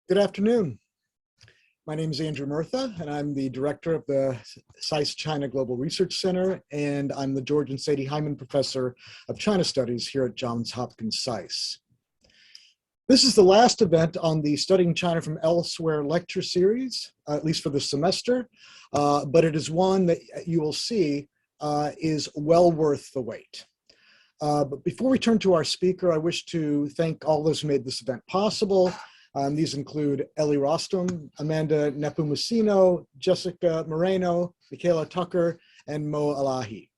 Good afternoon. My name is Andrew Mertha, and I'm the director of the SAIS China Global Research Center, and I'm the George and Sadie Hyman Professor of China Studies here at Johns Hopkins SAIS. This is the last event on the Studying China from Elsewhere lecture series, at least for this semester, but it is one that you will see is well worth the wait. But before we turn to our speaker, I wish to thank all those who made this event possible. These include Ellie Rostam, Amanda Nepomuceno, Jessica Moreno, Michaela Tucker, and Mo Alahi.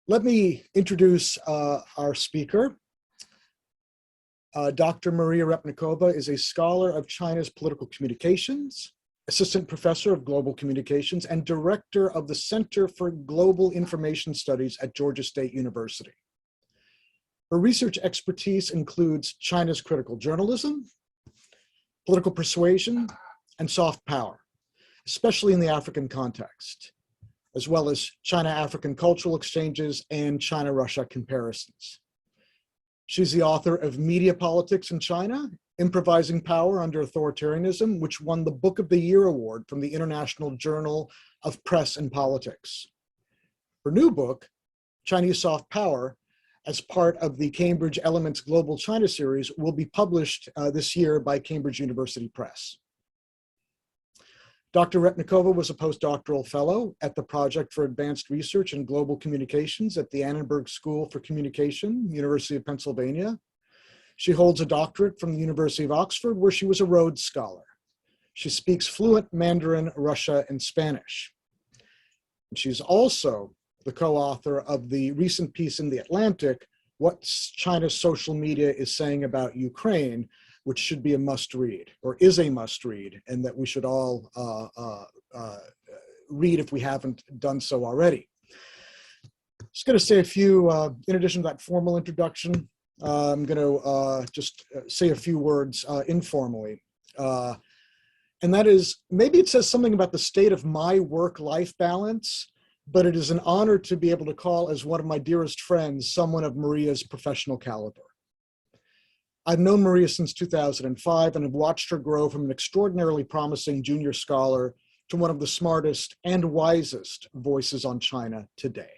Let me introduce our speaker. Dr. Maria Repnikova is a scholar of China's political communications, assistant professor of global communications, and director of the Center for Global Information Studies at Georgia State University. Her research expertise includes China's critical journalism, political persuasion, and soft power, especially in the African context, as well as China-African cultural exchanges and China-Russia comparisons. She's the author of Media Politics in China, Improvising Power Under Authoritarianism, which won the Book of the Year Award from the International Journal of Press and Politics. Her new book, Chinese Soft Power, as part of the Cambridge Elements Global China series, will be published this year by Cambridge University Press. Dr. Repnikova was a postdoctoral fellow at the Project for Advanced Research in Global Communications at the Annenberg School for Communication, University of Pennsylvania. She holds a doctorate from the University of Oxford, where she was a Rhodes Scholar. She speaks fluent Mandarin, Russian, and Spanish. And she's also the co-author of the recent piece in The Atlantic, What China's Social Media is Saying About Ukraine, which should be a must-read, or is a must-read, and that we should all read if we haven't done so already. Just going to say a few, in addition to that formal introduction, I'm going to just say a few words informally. And that is, maybe it says something about the state of my work-life balance, but it is an honor to be able to call as one of my dearest friends someone of Maria's professional caliber. I've known Maria since 2005 and have watched her grow from an extraordinarily promising junior scholar to one of the smartest and wisest voices on China today.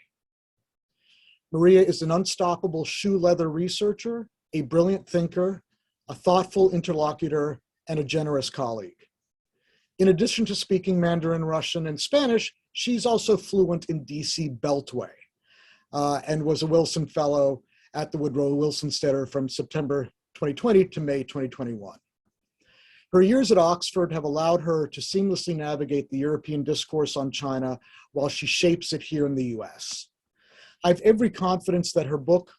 Maria is an unstoppable shoe leather researcher, a brilliant thinker, a thoughtful interlocutor, and a generous colleague. In addition to speaking Mandarin, Russian, and Spanish, she's also fluent in DC Beltway and was a Wilson Fellow at the Woodrow Wilson Center from September 2020 to May 2021. Her years at Oxford have allowed her to seamlessly navigate the European discourse on China while she shapes it here in the US. I have every confidence that her book,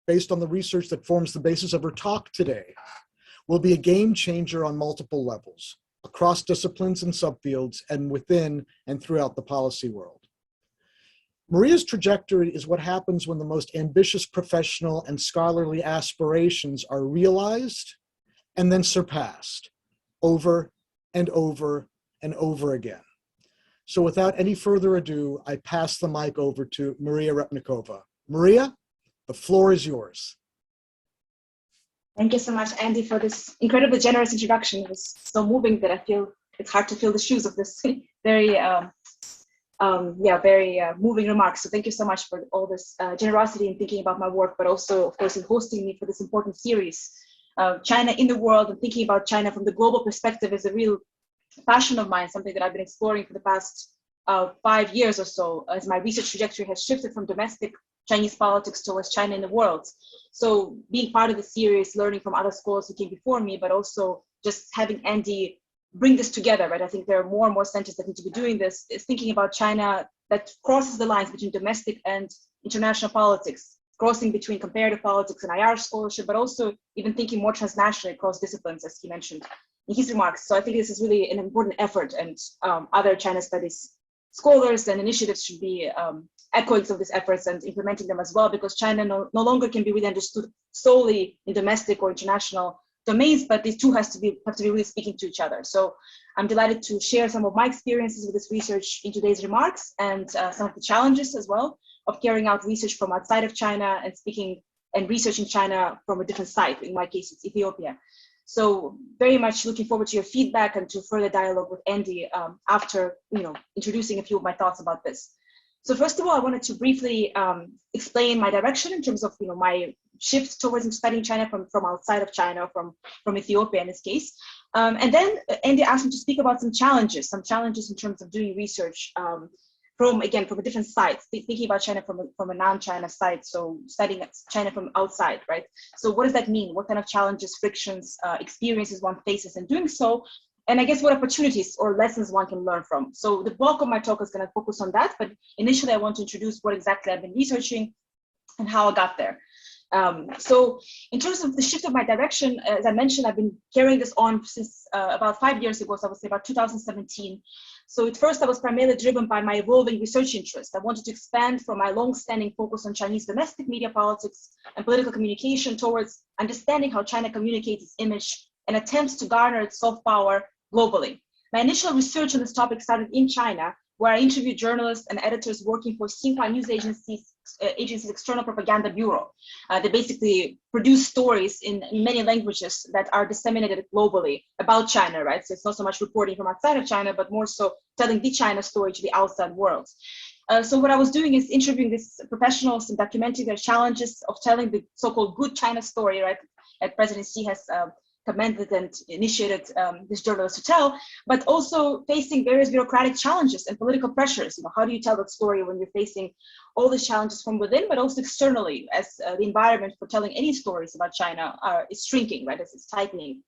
based on the research that forms the basis of her talk today, will be a game changer on multiple levels, across disciplines and subfields, and within and throughout the policy world. Maria's trajectory is what happens when the most ambitious professional and scholarly aspirations are realized and then surpassed over and over and over again. So without any further ado, I pass the mic over to Maria Repnikova. Maria, the floor is yours. Thank you so much, Andy, for this incredibly generous introduction. It was so moving that I feel it's hard to fill the shoes of this very, very moving remarks. So thank you so much for all this generosity in thinking about my work, but also, of course, in hosting me for this important series. China in the world and thinking about China from the global perspective is a real passion of mine, something that I've been exploring for the past 5 years or so, as my research trajectory has shifted from domestic Chinese politics towards China in the world. So being part of the series, learning from other scholars who came before me, but also just having Andy bring this together, right? I think there are more and more centers that need to be doing this, is thinking about China that crosses the lines between domestic and international politics, crossing between comparative politics and IR scholarship, but also even thinking more transnationally across disciplines, as he mentioned in his remarks. So I think this is really an important effort, and other China studies scholars and initiatives should be echoing some of these efforts and implementing them as well, because China no longer can be really understood solely in domestic or international domains, but these two have to be really speaking to each other. So I'm delighted to share some of my experiences with this research in today's remarks, and some of the challenges as well of carrying out research from outside of China and speaking and researching China from a different site. In my case, it's Ethiopia. So very much looking forward to your feedback and to further dialogue with Andy after introducing a few of my thoughts about this. So first of all, I wanted to briefly explain my direction in terms of my shift towards studying China from outside of China, from Ethiopia in this case. And then Andy asked me to speak about some challenges in terms of doing research from a different side, thinking about China from a non-China side, so studying China from outside, right? So what does that mean? What kind of challenges, frictions, experiences one faces in doing so? And I guess what opportunities or lessons one can learn from. So the bulk of my talk is going to focus on that, but initially I want to introduce what exactly I've been researching and how I got there. So in terms of the shift of my direction, as I mentioned, I've been carrying this on since about 5 years ago, so I would say about 2017. So at first I was primarily driven by my evolving research interest. I wanted to expand from my long-standing focus on Chinese domestic media politics and political communication towards understanding how China communicates its image and attempts to garner its soft power globally. My initial research on this topic started in China, where I interviewed journalists and editors working for Xinhua News Agency's External Propaganda Bureau. They basically produce stories in many languages that are disseminated globally about China, right? So it's not so much reporting from outside of China, but more so telling the China story to the outside world. So what I was doing is interviewing these professionals and documenting their challenges of telling the so-called good China story, right? That President Xi has commended and initiated this journalist to tell, but also facing various bureaucratic challenges and political pressures. How do you tell that story when you're facing all these challenges from within, but also externally, as the environment for telling any stories about China is shrinking, right? As it's tightening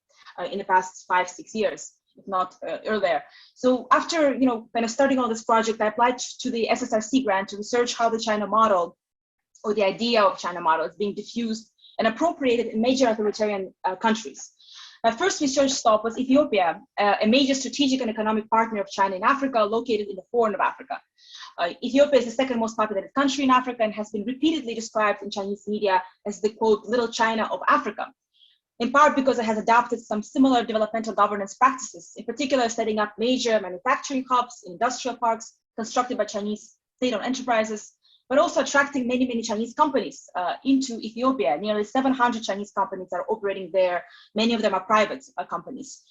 in the past 5-6 years, if not earlier. So after kind of starting on this project, I applied to the SSRC grant to research how the China model, or the idea of China model, is being diffused and appropriated in major authoritarian countries. My first research stop was Ethiopia, a major strategic and economic partner of China in Africa, located in the Horn of Africa. Ethiopia is the second most populated country in Africa and has been repeatedly described in Chinese media as the, quote, little China of Africa, in part because it has adopted some similar developmental governance practices, in particular setting up major manufacturing hubs, industrial parks constructed by Chinese state-owned enterprises, but also attracting many, many Chinese companies into Ethiopia. Nearly 700 Chinese companies are operating there. Many of them are private companies.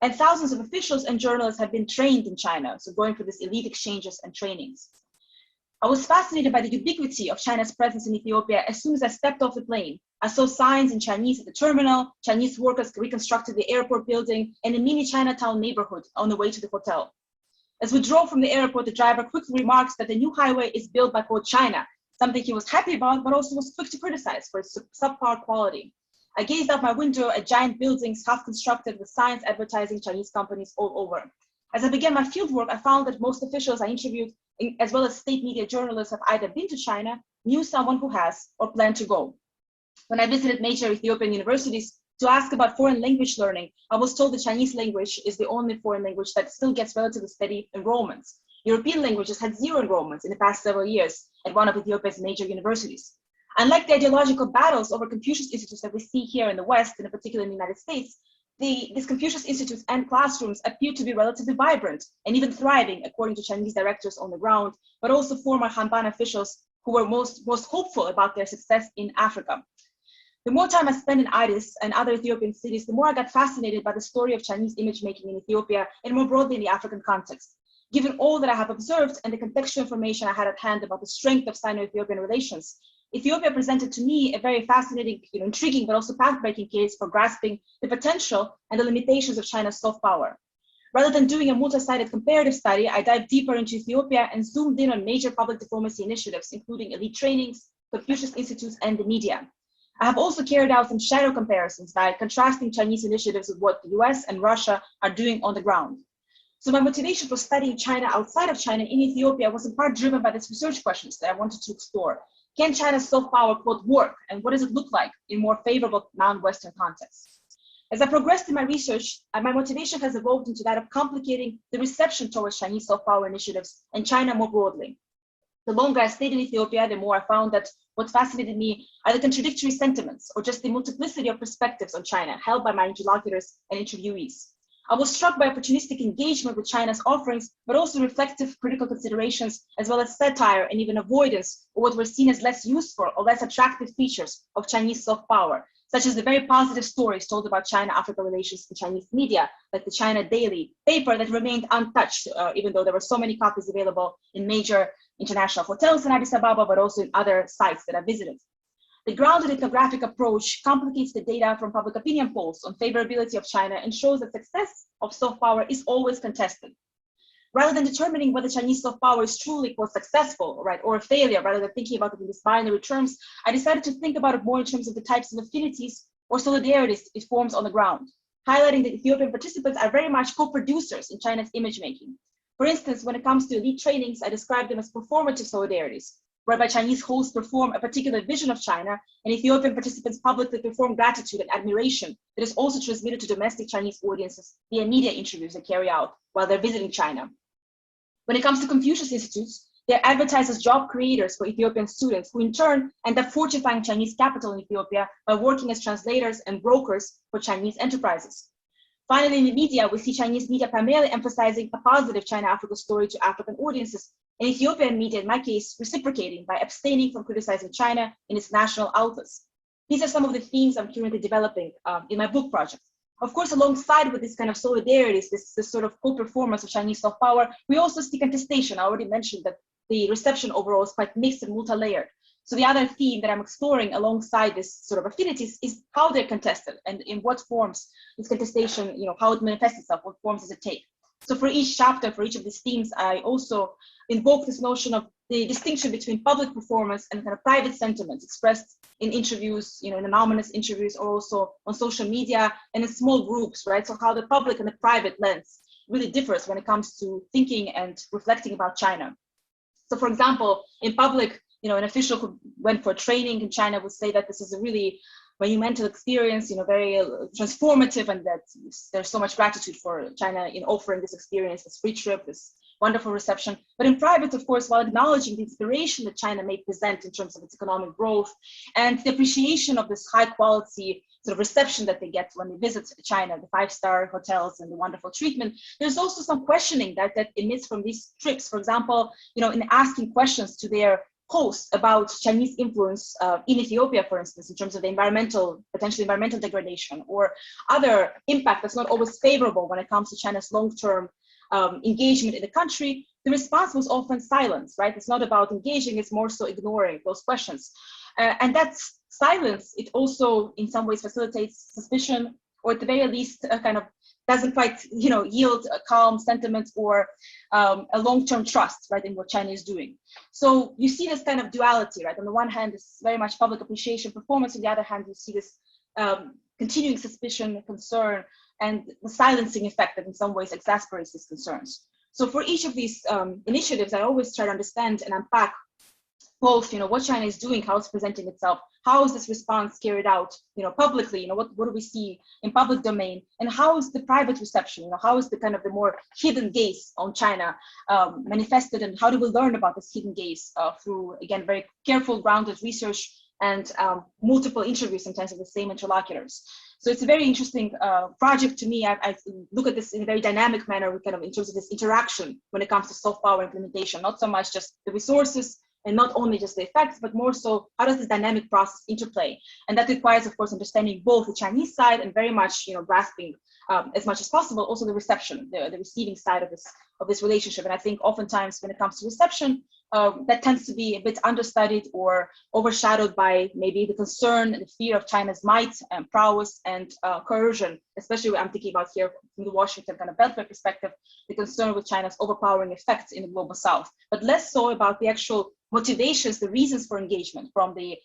And thousands of officials and journalists have been trained in China, so going for these elite exchanges and trainings. I was fascinated by the ubiquity of China's presence in Ethiopia. As soon as I stepped off the plane, I saw signs in Chinese at the terminal, Chinese workers reconstructed the airport building, and a mini Chinatown neighborhood on the way to the hotel. As we drove from the airport, the driver quickly remarks that the new highway is built by, quote, China, something he was happy about, but also was quick to criticize for its subpar quality. I gazed out my window at giant buildings, half constructed with signs advertising Chinese companies all over. As I began my fieldwork, I found that most officials I interviewed, as well as state media journalists, have either been to China, knew someone who has, or planned to go. When I visited major Ethiopian universities to ask about foreign language learning, I was told the Chinese language is the only foreign language that still gets relatively steady enrollments. European languages had 0 enrollments in the past several years at one of Ethiopia's major universities. Unlike the ideological battles over Confucius institutes that we see here in the West, and in particular in the United States, these Confucius institutes and classrooms appear to be relatively vibrant and even thriving, according to Chinese directors on the ground, but also former Hanban officials who were most hopeful about their success in Africa. The more time I spent in Addis and other Ethiopian cities, the more I got fascinated by the story of Chinese image making in Ethiopia and more broadly in the African context. Given all that I have observed and the contextual information I had at hand about the strength of Sino-Ethiopian relations, Ethiopia presented to me a very fascinating, intriguing, but also path-breaking case for grasping the potential and the limitations of China's soft power. Rather than doing a multi-sided comparative study, I dived deeper into Ethiopia and zoomed in on major public diplomacy initiatives, including elite trainings, Confucius institutes, and the media. I have also carried out some shadow comparisons by contrasting Chinese initiatives with what the US and Russia are doing on the ground. So my motivation for studying China outside of China in Ethiopia was in part driven by these research questions that I wanted to explore. Can China's soft power, quote, work? And what does it look like in more favorable non-Western contexts? As I progressed in my research, my motivation has evolved into that of complicating the reception towards Chinese soft power initiatives and China more broadly. The longer I stayed in Ethiopia, the more I found that what fascinated me are the contradictory sentiments or just the multiplicity of perspectives on China held by my interlocutors and interviewees. I was struck by opportunistic engagement with China's offerings, but also reflective critical considerations, as well as satire and even avoidance of what were seen as less useful or less attractive features of Chinese soft power, such as the very positive stories told about China-Africa relations in Chinese media, like the China Daily paper that remained untouched, even though there were so many copies available in major international hotels in Addis Ababa, but also in other sites that I visited. The grounded ethnographic approach complicates the data from public opinion polls on favorability of China and shows that success of soft power is always contested. Rather than determining whether Chinese soft power is truly quote successful, right, or a failure, rather than thinking about it in these binary terms, I decided to think about it more in terms of the types of affinities or solidarities it forms on the ground, highlighting that Ethiopian participants are very much co-producers in China's image making. For instance, when it comes to elite trainings, I describe them as performative solidarities, whereby Chinese hosts perform a particular vision of China, and Ethiopian participants publicly perform gratitude and admiration that is also transmitted to domestic Chinese audiences via media interviews they carry out while they're visiting China. When it comes to Confucius Institutes, they're advertised as job creators for Ethiopian students who in turn end up fortifying Chinese capital in Ethiopia by working as translators and brokers for Chinese enterprises. Finally, in the media, we see Chinese media primarily emphasizing a positive China-Africa story to African audiences, and Ethiopian media, in my case, reciprocating by abstaining from criticizing China in its national outlets. These are some of the themes I'm currently developing in my book project. Of course, alongside with this kind of solidarities, this sort of co-performance of Chinese soft power, we also see contestation. I already mentioned that the reception overall is quite mixed and multi-layered. So the other theme that I'm exploring alongside this sort of affinities is how they're contested and in what forms this contestation, how it manifests itself, what forms does it take. So for each chapter, for each of these themes, I also invoke this notion of the distinction between public performance and kind of private sentiments expressed in interviews, in anonymous interviews, or also on social media and in small groups, right? So how the public and the private lens really differs when it comes to thinking and reflecting about China. So for example, in public, an official who went for training in China would say that this is a really monumental experience, very transformative, and that there's so much gratitude for China in offering this experience, this free trip, this wonderful reception. But in private, of course, while acknowledging the inspiration that China may present in terms of its economic growth and the appreciation of this high quality sort of reception that they get when they visit China, the 5-star hotels and the wonderful treatment, there's also some questioning that emits from these trips. For example, in asking questions to their hosts about Chinese influence in Ethiopia, for instance, in terms of the potential environmental degradation or other impact that's not always favorable when it comes to China's long-term engagement in the country, the response was often silence, right? It's not about engaging, it's more so ignoring those questions. And that silence, it also in some ways facilitates suspicion, or at the very least kind of doesn't quite, yield a calm sentiment or a long-term trust, right, in what China is doing. So you see this kind of duality, right? On the one hand, it's very much public appreciation, performance. On the other hand, you see this continuing suspicion, concern, and the silencing effect that in some ways exasperates these concerns. So for each of these initiatives, I always try to understand and unpack both, what China is doing, how it's presenting itself, how is this response carried out, publicly, what do we see in public domain, and how is the private reception, how is the kind of the more hidden gaze on China manifested, and how do we learn about this hidden gaze through, again, very careful, grounded research and multiple interviews, sometimes with the same interlocutors. So it's a very interesting project to me. I look at this in a very dynamic manner, kind of in terms of this interaction when it comes to soft power implementation, not so much just the resources, and not only just the effects, but more so how does this dynamic process interplay? And that requires, of course, understanding both the Chinese side and very much, grasping as much as possible also the reception, the receiving side of this relationship. And I think oftentimes when it comes to reception, that tends to be a bit understudied or overshadowed by maybe the concern and the fear of China's might and prowess and coercion, especially I'm thinking about here from the Washington kind of Beltway perspective, the concern with China's overpowering effects in the global South, but less so about the actual motivations, the reasons for engagement from the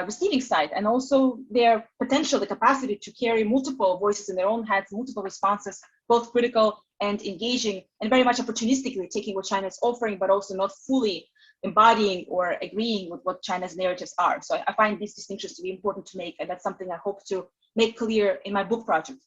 receiving side, and also their potential, the capacity to carry multiple voices in their own heads, multiple responses, both critical and engaging, and very much opportunistically taking what China is offering, but also not fully embodying or agreeing with what China's narratives are. So I find these distinctions to be important to make, and that's something I hope to make clear in my book project.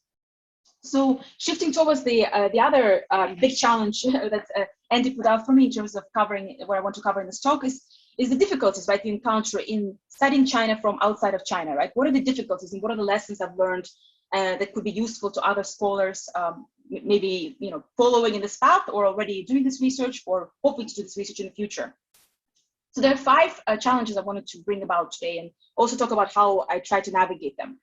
So shifting towards the other big challenge that Andy put out for me in terms of covering what I want to cover in this talk is the difficulties, right, you encounter in studying China from outside of China, right? What are the difficulties and what are the lessons I've learned that could be useful to other scholars, maybe following in this path or already doing this research or hoping to do this research in the future? So there are 5 challenges I wanted to bring about today and also talk about how I try to navigate them.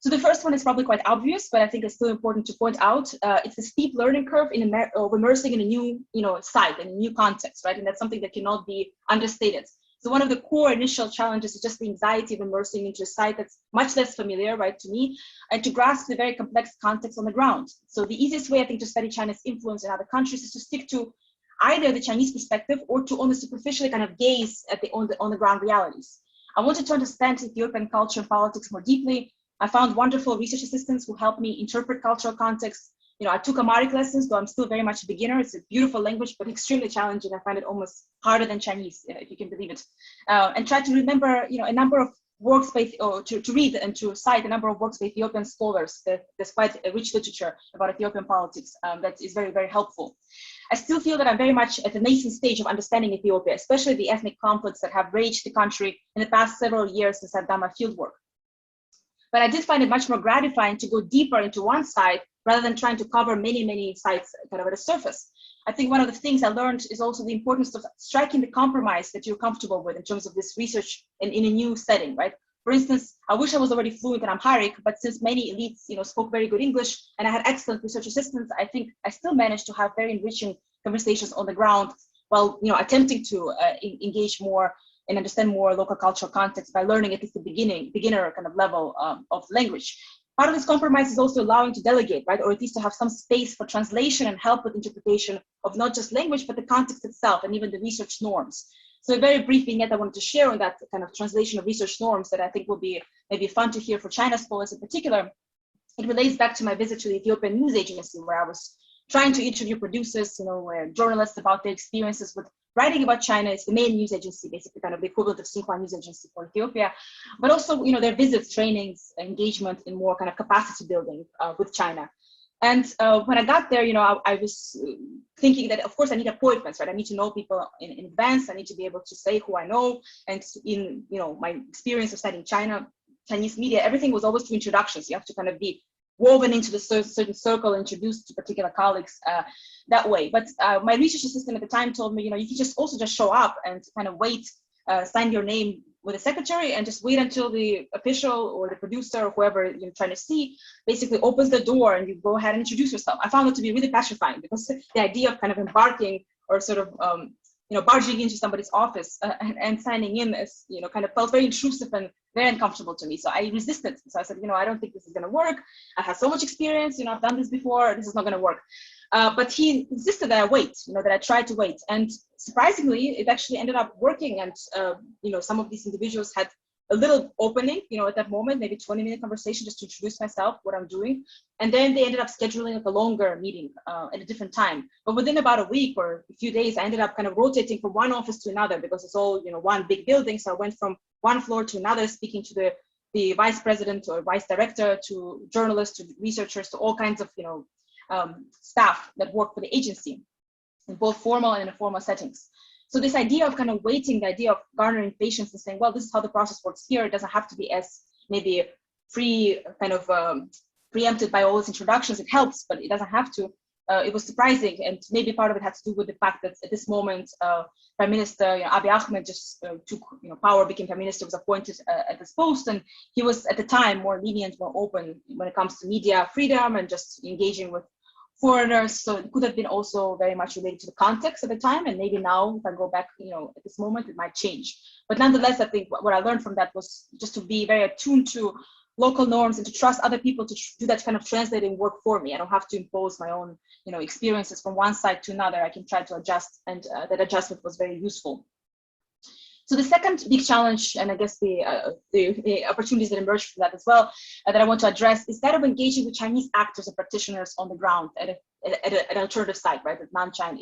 So the first one is probably quite obvious, but I think it's still important to point out. It's a steep learning curve of immersing in a new, site and a new context, right? And that's something that cannot be understated. So one of the core initial challenges is just the anxiety of immersing into a site that's much less familiar, right, to me, and to grasp the very complex context on the ground. So the easiest way, I think, to study China's influence in other countries is to stick to either the Chinese perspective or to only superficially kind of gaze at the on the ground realities. I wanted to understand Ethiopian culture and politics more deeply. I found wonderful research assistants who helped me interpret cultural context. I took Amharic lessons, though I'm still very much a beginner. It's a beautiful language, but extremely challenging. I find it almost harder than Chinese, if you can believe it. And try to remember, a number of works by, or to read and to cite a number of works by Ethiopian scholars. There's quite a rich literature about Ethiopian politics that is very, very helpful. I still feel that I'm very much at the nascent stage of understanding Ethiopia, especially the ethnic conflicts that have raged the country in the past several years since I've done my fieldwork. But I did find it much more gratifying to go deeper into one site rather than trying to cover many, many sites kind of at the surface. I think one of the things I learned is also the importance of striking the compromise that you're comfortable with in terms of this research in a new setting, right? For instance, I wish I was already fluent in Amharic, but since many elites, spoke very good English and I had excellent research assistants, I think I still managed to have very enriching conversations on the ground while, attempting to engage more and understand more local cultural context by learning at least the beginner kind of level of language. Part of this compromise is also allowing to delegate, right? Or at least to have some space for translation and help with interpretation of not just language, but the context itself and even the research norms. So a very brief vignette I wanted to share on that kind of translation of research norms that I think will be maybe fun to hear for China scholars in particular. It relates back to my visit to the Ethiopian news agency where I was trying to interview producers, journalists about their experiences with writing about China. Is the main news agency, basically kind of the equivalent of Xinhua news agency for Ethiopia, but also, their visits, trainings, engagement in more kind of capacity building with China. And when I got there, I was thinking that, of course, I need appointments, right? I need to know people in advance. I need to be able to say who I know. And in, my experience of studying Chinese media, everything was always through introductions. You have to kind of be woven into the certain circle, introduced to particular colleagues that way. But my research assistant at the time told me, you can just show up and kind of wait, sign your name with the secretary and just wait until the official or the producer or whoever you're trying to see basically opens the door and you go ahead and introduce yourself. I found it to be really petrifying because the idea of kind of embarking or sort of, barging into somebody's office and signing in as, kind of felt very intrusive and very uncomfortable to me. So I resisted. So I said, I don't think this is going to work. I have so much experience, I've done this before. This is not going to work. But he insisted that I wait, that I try to wait. And surprisingly, it actually ended up working. And, some of these individuals had a little opening, at that moment, maybe 20-minute conversation just to introduce myself, what I'm doing. And then they ended up scheduling a longer meeting at a different time. But within about a week or a few days, I ended up kind of rotating from one office to another because it's all, one big building. So I went from one floor to another, speaking to the vice president or vice director, to journalists, to researchers, to all kinds of, staff that work for the agency in both formal and informal settings. So this idea of kind of waiting, the idea of garnering patience and saying, well, this is how the process works here. It doesn't have to be as maybe preempted by all these introductions. It helps, but it doesn't have to. It was surprising, and maybe part of it had to do with the fact that at this moment, Prime Minister Abiy Ahmed just took power, became Prime Minister, was appointed at this post, and he was at the time more lenient, more open when it comes to media freedom and just engaging with foreigners. So it could have been also very much related to the context at the time, and maybe now, if I go back, at this moment, it might change. But nonetheless, I think what I learned from that was just to be very attuned to local norms and to trust other people to do that kind of translating work for me. I don't have to impose my own, experiences from one side to another. I can try to adjust, and that adjustment was very useful. So the second big challenge, and I guess the opportunities that emerged from that as well, that I want to address, is that of engaging with Chinese actors and practitioners on the ground at an alternative site, right, at non-China,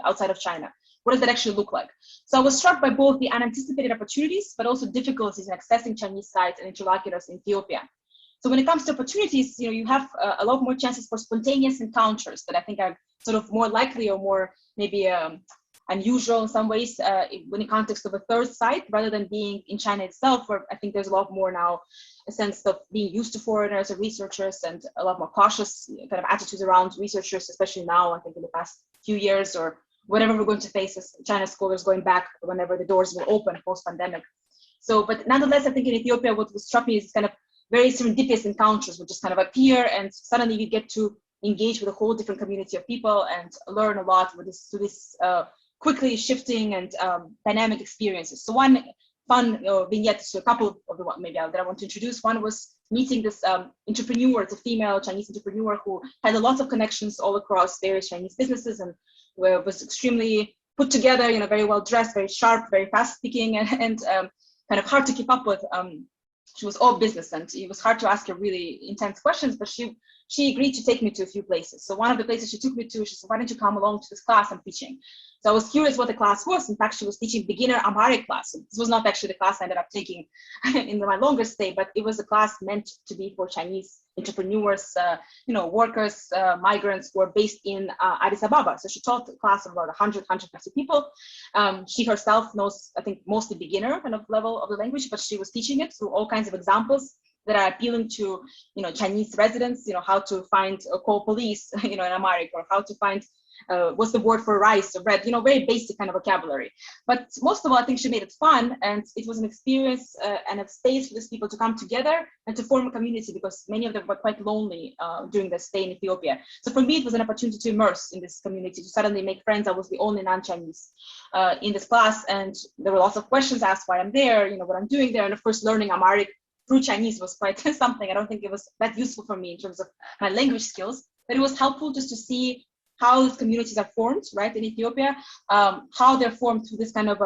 outside of China. What does that actually look like? So I was struck by both the unanticipated opportunities, but also difficulties in accessing Chinese sites and interlocutors in Ethiopia. So when it comes to opportunities, you have a lot more chances for spontaneous encounters that I think are sort of more likely or more maybe unusual in some ways in the context of a third site, rather than being in China itself, where I think there's a lot more now a sense of being used to foreigners or researchers and a lot more cautious kind of attitudes around researchers, especially now, I think in the past few years or whatever we're going to face as China scholars going back whenever the doors will open post-pandemic. So, but nonetheless, I think in Ethiopia, what struck me is kind of very serendipitous encounters would just kind of appear, and suddenly you get to engage with a whole different community of people and learn a lot with this quickly shifting and dynamic experiences. So one fun vignette, so a couple of the one maybe that I want to introduce. One was meeting this entrepreneur, it's a female Chinese entrepreneur who had a lot of connections all across various Chinese businesses, and was extremely put together, very well dressed, very sharp, very fast speaking, and kind of hard to keep up with. She was all business, and it was hard to ask her really intense questions, but she agreed to take me to a few places. So one of the places she took me to, she said, "Why don't you come along to this class I'm teaching?" So I was curious what the class was. In fact, she was teaching beginner Amharic class. So this was not actually the class I ended up taking in my longer stay, but it was a class meant to be for Chinese entrepreneurs, workers, migrants who are based in Addis Ababa. So she taught a class of about 100, 150 people. She herself knows, I think, mostly beginner kind of level of the language, but she was teaching it through all kinds of examples that are appealing to, Chinese residents, how to find call police, in Amharic, or how to find what's the word for rice or bread, very basic kind of vocabulary. But most of all, I think she made it fun, and it was an experience and a space for these people to come together and to form a community, because many of them were quite lonely during their stay in Ethiopia. So for me, it was an opportunity to immerse in this community, to suddenly make friends. I was the only non-Chinese in this class, and there were lots of questions asked why I'm there, what I'm doing there, and of course, learning Amharic through Chinese was quite something. I don't think it was that useful for me in terms of my language skills, but it was helpful just to see how these communities are formed, right, in Ethiopia, how they're formed through this kind of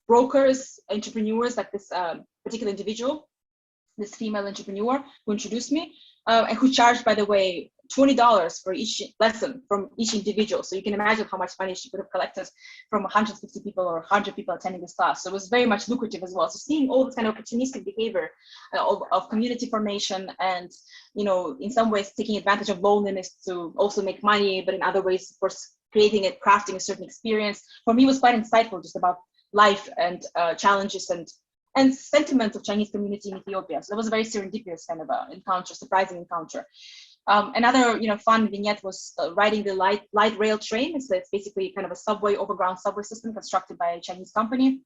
brokers, entrepreneurs, like this particular individual, this female entrepreneur who introduced me, and who charged, by the way, $20 for each lesson from each individual. So you can imagine how much money she could have collected from 150 people or 100 people attending this class. So it was very much lucrative as well. So seeing all this kind of opportunistic behavior of community formation, and, in some ways taking advantage of loneliness to also make money, but in other ways, of course, crafting a certain experience, for me was quite insightful, just about life and challenges and sentiment of Chinese community in Ethiopia. So that was a very serendipitous kind of encounter, surprising encounter. Another, fun vignette was riding the light rail train. It's basically kind of a overground subway system constructed by a Chinese company.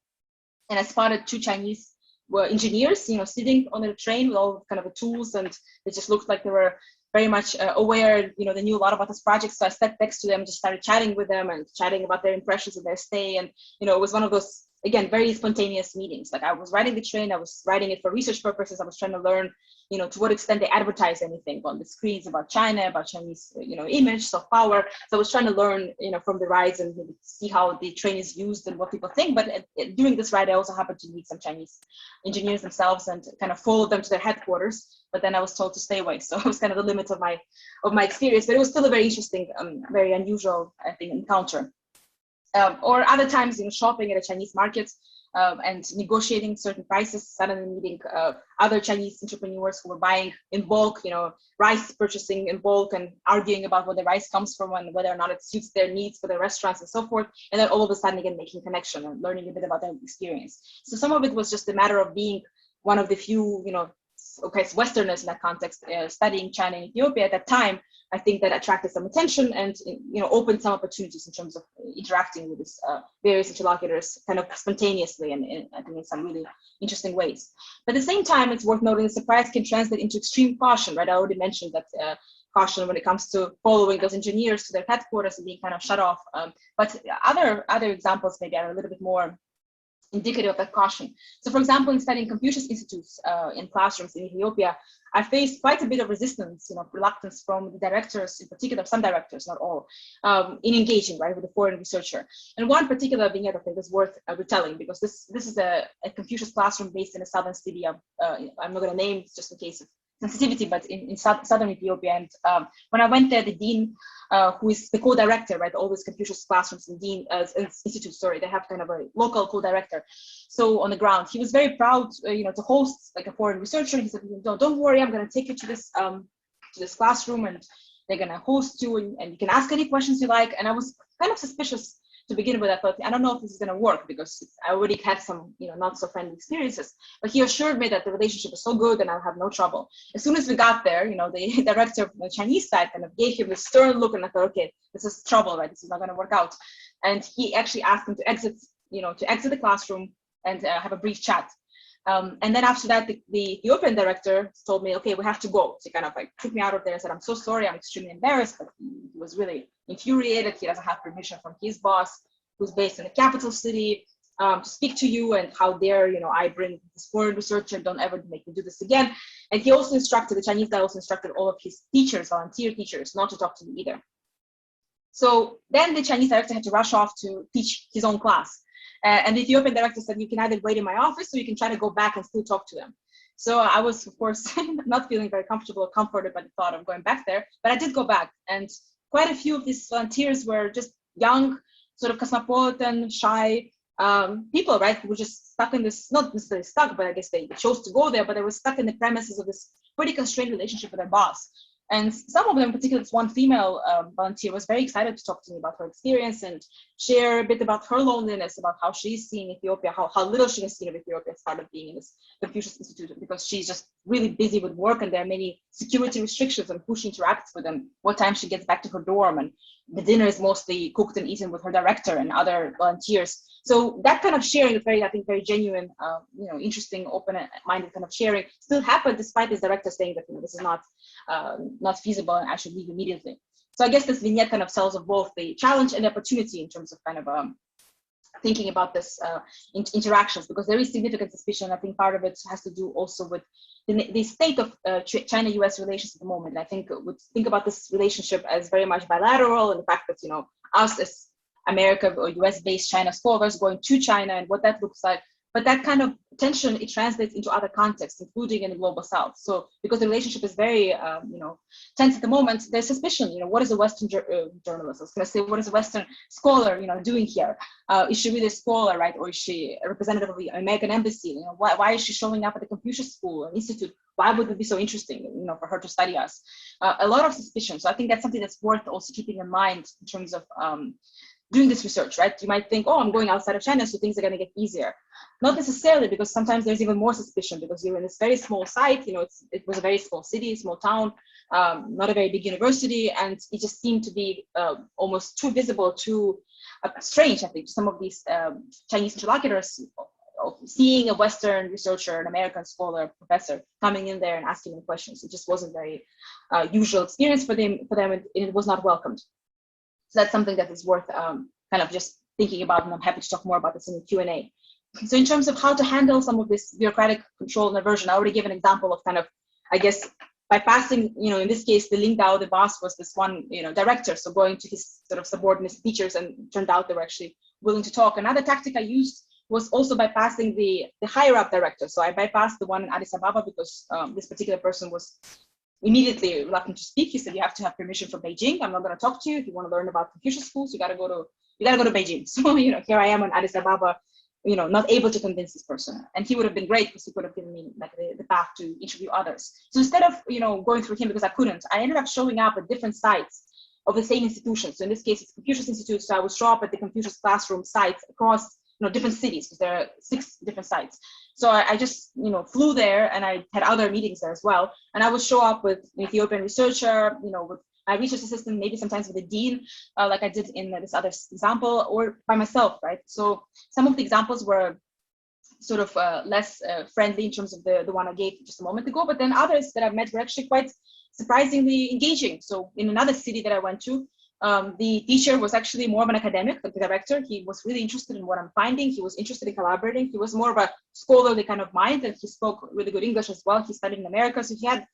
And I spotted two Chinese engineers, sitting on the train with all kind of tools, and it just looked like they were very much aware, they knew a lot about this project. So I stepped next to them, just started chatting with them and chatting about their impressions of their stay. And, it was one of those, again, very spontaneous meetings. Like I was riding the train, I was riding it for research purposes. I was trying to learn, to what extent they advertise anything on the screens about China, about Chinese, image, soft power. So I was trying to learn, from the rides and see how the train is used and what people think. But during this ride, I also happened to meet some Chinese engineers themselves and kind of followed them to their headquarters. But then I was told to stay away. So it was kind of the limit of my experience. But it was still a very interesting, very unusual, I think, encounter. Or other times, shopping at a Chinese market and negotiating certain prices, suddenly meeting other Chinese entrepreneurs who were buying in bulk, rice purchasing in bulk, and arguing about where the rice comes from and whether or not it suits their needs for their restaurants and so forth. And then all of a sudden, again, making connection and learning a bit about their experience. So some of it was just a matter of being one of the few, Westerners in that context, studying China and Ethiopia at that time. I think that attracted some attention and, opened some opportunities in terms of interacting with these various interlocutors kind of spontaneously and I think in some really interesting ways. But at the same time, it's worth noting that surprise can translate into extreme caution, right? I already mentioned that caution when it comes to following those engineers to their headquarters and being kind of shut off. But other examples maybe are a little bit more indicative of that caution. So for example, in studying Confucius Institutes in classrooms in Ethiopia, I faced quite a bit of resistance, reluctance from the directors, in particular, some directors, not all, in engaging, right, with a foreign researcher. And one particular vignette I think is worth retelling, because this is a Confucius classroom based in a southern city of, I'm not going to name just in case of sensitivity, but in southern Ethiopia. And when I went there, the dean, who is the co-director, right, all these Confucius classrooms and institutes, they have kind of a local co-director. So on the ground, he was very proud, to host like a foreign researcher. He said, don't worry, I'm going to take you to this classroom, and they're going to host you, and you can ask any questions you like. And I was kind of suspicious to begin with. I thought, I don't know if this is going to work, because I already had some, not so friendly experiences. But he assured me that the relationship is so good and I'll have no trouble. As soon as we got there, the director from the Chinese side kind of gave him a stern look, and I thought, okay, this is trouble, right? This is not going to work out. And he actually asked him to exit the classroom and have a brief chat. And then after that, the Ethiopian director told me, okay, we have to go. So he kind of like took me out of there and said, I'm so sorry, I'm extremely embarrassed, but he was really infuriated. He doesn't have permission from his boss, who's based in the capital city, to speak to you, and how dare, I bring this foreign researcher, don't ever make me do this again. And he also instructed, the Chinese guy also instructed all of his teachers, volunteer teachers, not to talk to me either. So then the Chinese director had to rush off to teach his own class. And the Ethiopian director said, you can either wait in my office or you can try to go back and still talk to them. So I was, of course, not feeling very comfortable or comforted by the thought of going back there, but I did go back. And quite a few of these volunteers were just young, sort of cosmopolitan, shy people, right? Who were just stuck in this, not necessarily stuck, but I guess they chose to go there, but they were stuck in the premises of this pretty constrained relationship with their boss. And some of them, particularly this one female volunteer, was very excited to talk to me about her experience and share a bit about her loneliness, about how she's seeing Ethiopia, how little she has seen of Ethiopia as part of being in this Confucius Institute, because she's just really busy with work and there are many security restrictions on who she interacts with and what time she gets back to her dorm. And the dinner is mostly cooked and eaten with her director and other volunteers. So that kind of sharing is very, I think, very genuine, interesting, open-minded kind of sharing still happened despite this director saying that, this is not feasible and I should leave immediately. So I guess this vignette kind of tells of both the challenge and the opportunity in terms of kind of thinking about this interactions, because there is significant suspicion. I think part of it has to do also with the state of China-US relations at the moment. And I think would think about this relationship as very much bilateral, and the fact that, us as America or US-based China scholars going to China and what that looks like. But that kind of tension, it translates into other contexts, including in the global South. So because the relationship is very, tense at the moment, there's suspicion, what is a Western journalist? I was going to say, what is a Western scholar, doing here? Is she really a scholar, right? Or is she a representative of the American embassy? Why is she showing up at the Confucius School and Institute? Why would it be so interesting, for her to study us? A lot of suspicion. So I think that's something that's worth also keeping in mind in terms of doing this research, right? You might think, oh, I'm going outside of China, so things are going to get easier. Not necessarily, because sometimes there's even more suspicion because you're in this very small site. It was a very small city, small town, not a very big university, and it just seemed to be almost too visible, too strange, I think, to some of these Chinese interlocutors, seeing a Western researcher, an American scholar, professor coming in there and asking them questions. It just wasn't very usual experience for them, and it was not welcomed. So that's something that is worth kind of just thinking about, and I'm happy to talk more about this in the Q&A. So in terms of how to handle some of this bureaucratic control and aversion, I already gave an example of kind of, I guess, bypassing, in this case, the Lingdao, the boss was this one, director. So going to his sort of subordinate teachers, and turned out they were actually willing to talk. Another tactic I used was also bypassing the higher up director. So I bypassed the one in Addis Ababa because this particular person was immediately reluctant to speak. He said, you have to have permission from Beijing. I'm not going to talk to you. If you want to learn about Confucius schools, you got to go to Beijing. So, here I am in Addis Ababa, not able to convince this person. And he would have been great because he could have given me like the path to interview others. So instead of, going through him because I couldn't, I ended up showing up at different sites of the same institution. So in this case, it's Confucius Institute. So I would show up at the Confucius classroom sites across different cities, because there are 6 different sites. So I just, flew there, and I had other meetings there as well. And I would show up with an Ethiopian researcher, with my research assistant, maybe sometimes with a dean, like I did in this other example, or by myself, right? So some of the examples were sort of less friendly in terms of the one I gave just a moment ago, but then others that I've met were actually quite surprisingly engaging. So in another city that I went to, the teacher was actually more of an academic, like the director. He was really interested in what I'm finding. He was interested in collaborating. He was more of a scholarly kind of mind, and he spoke really good English as well. He studied in America, so he had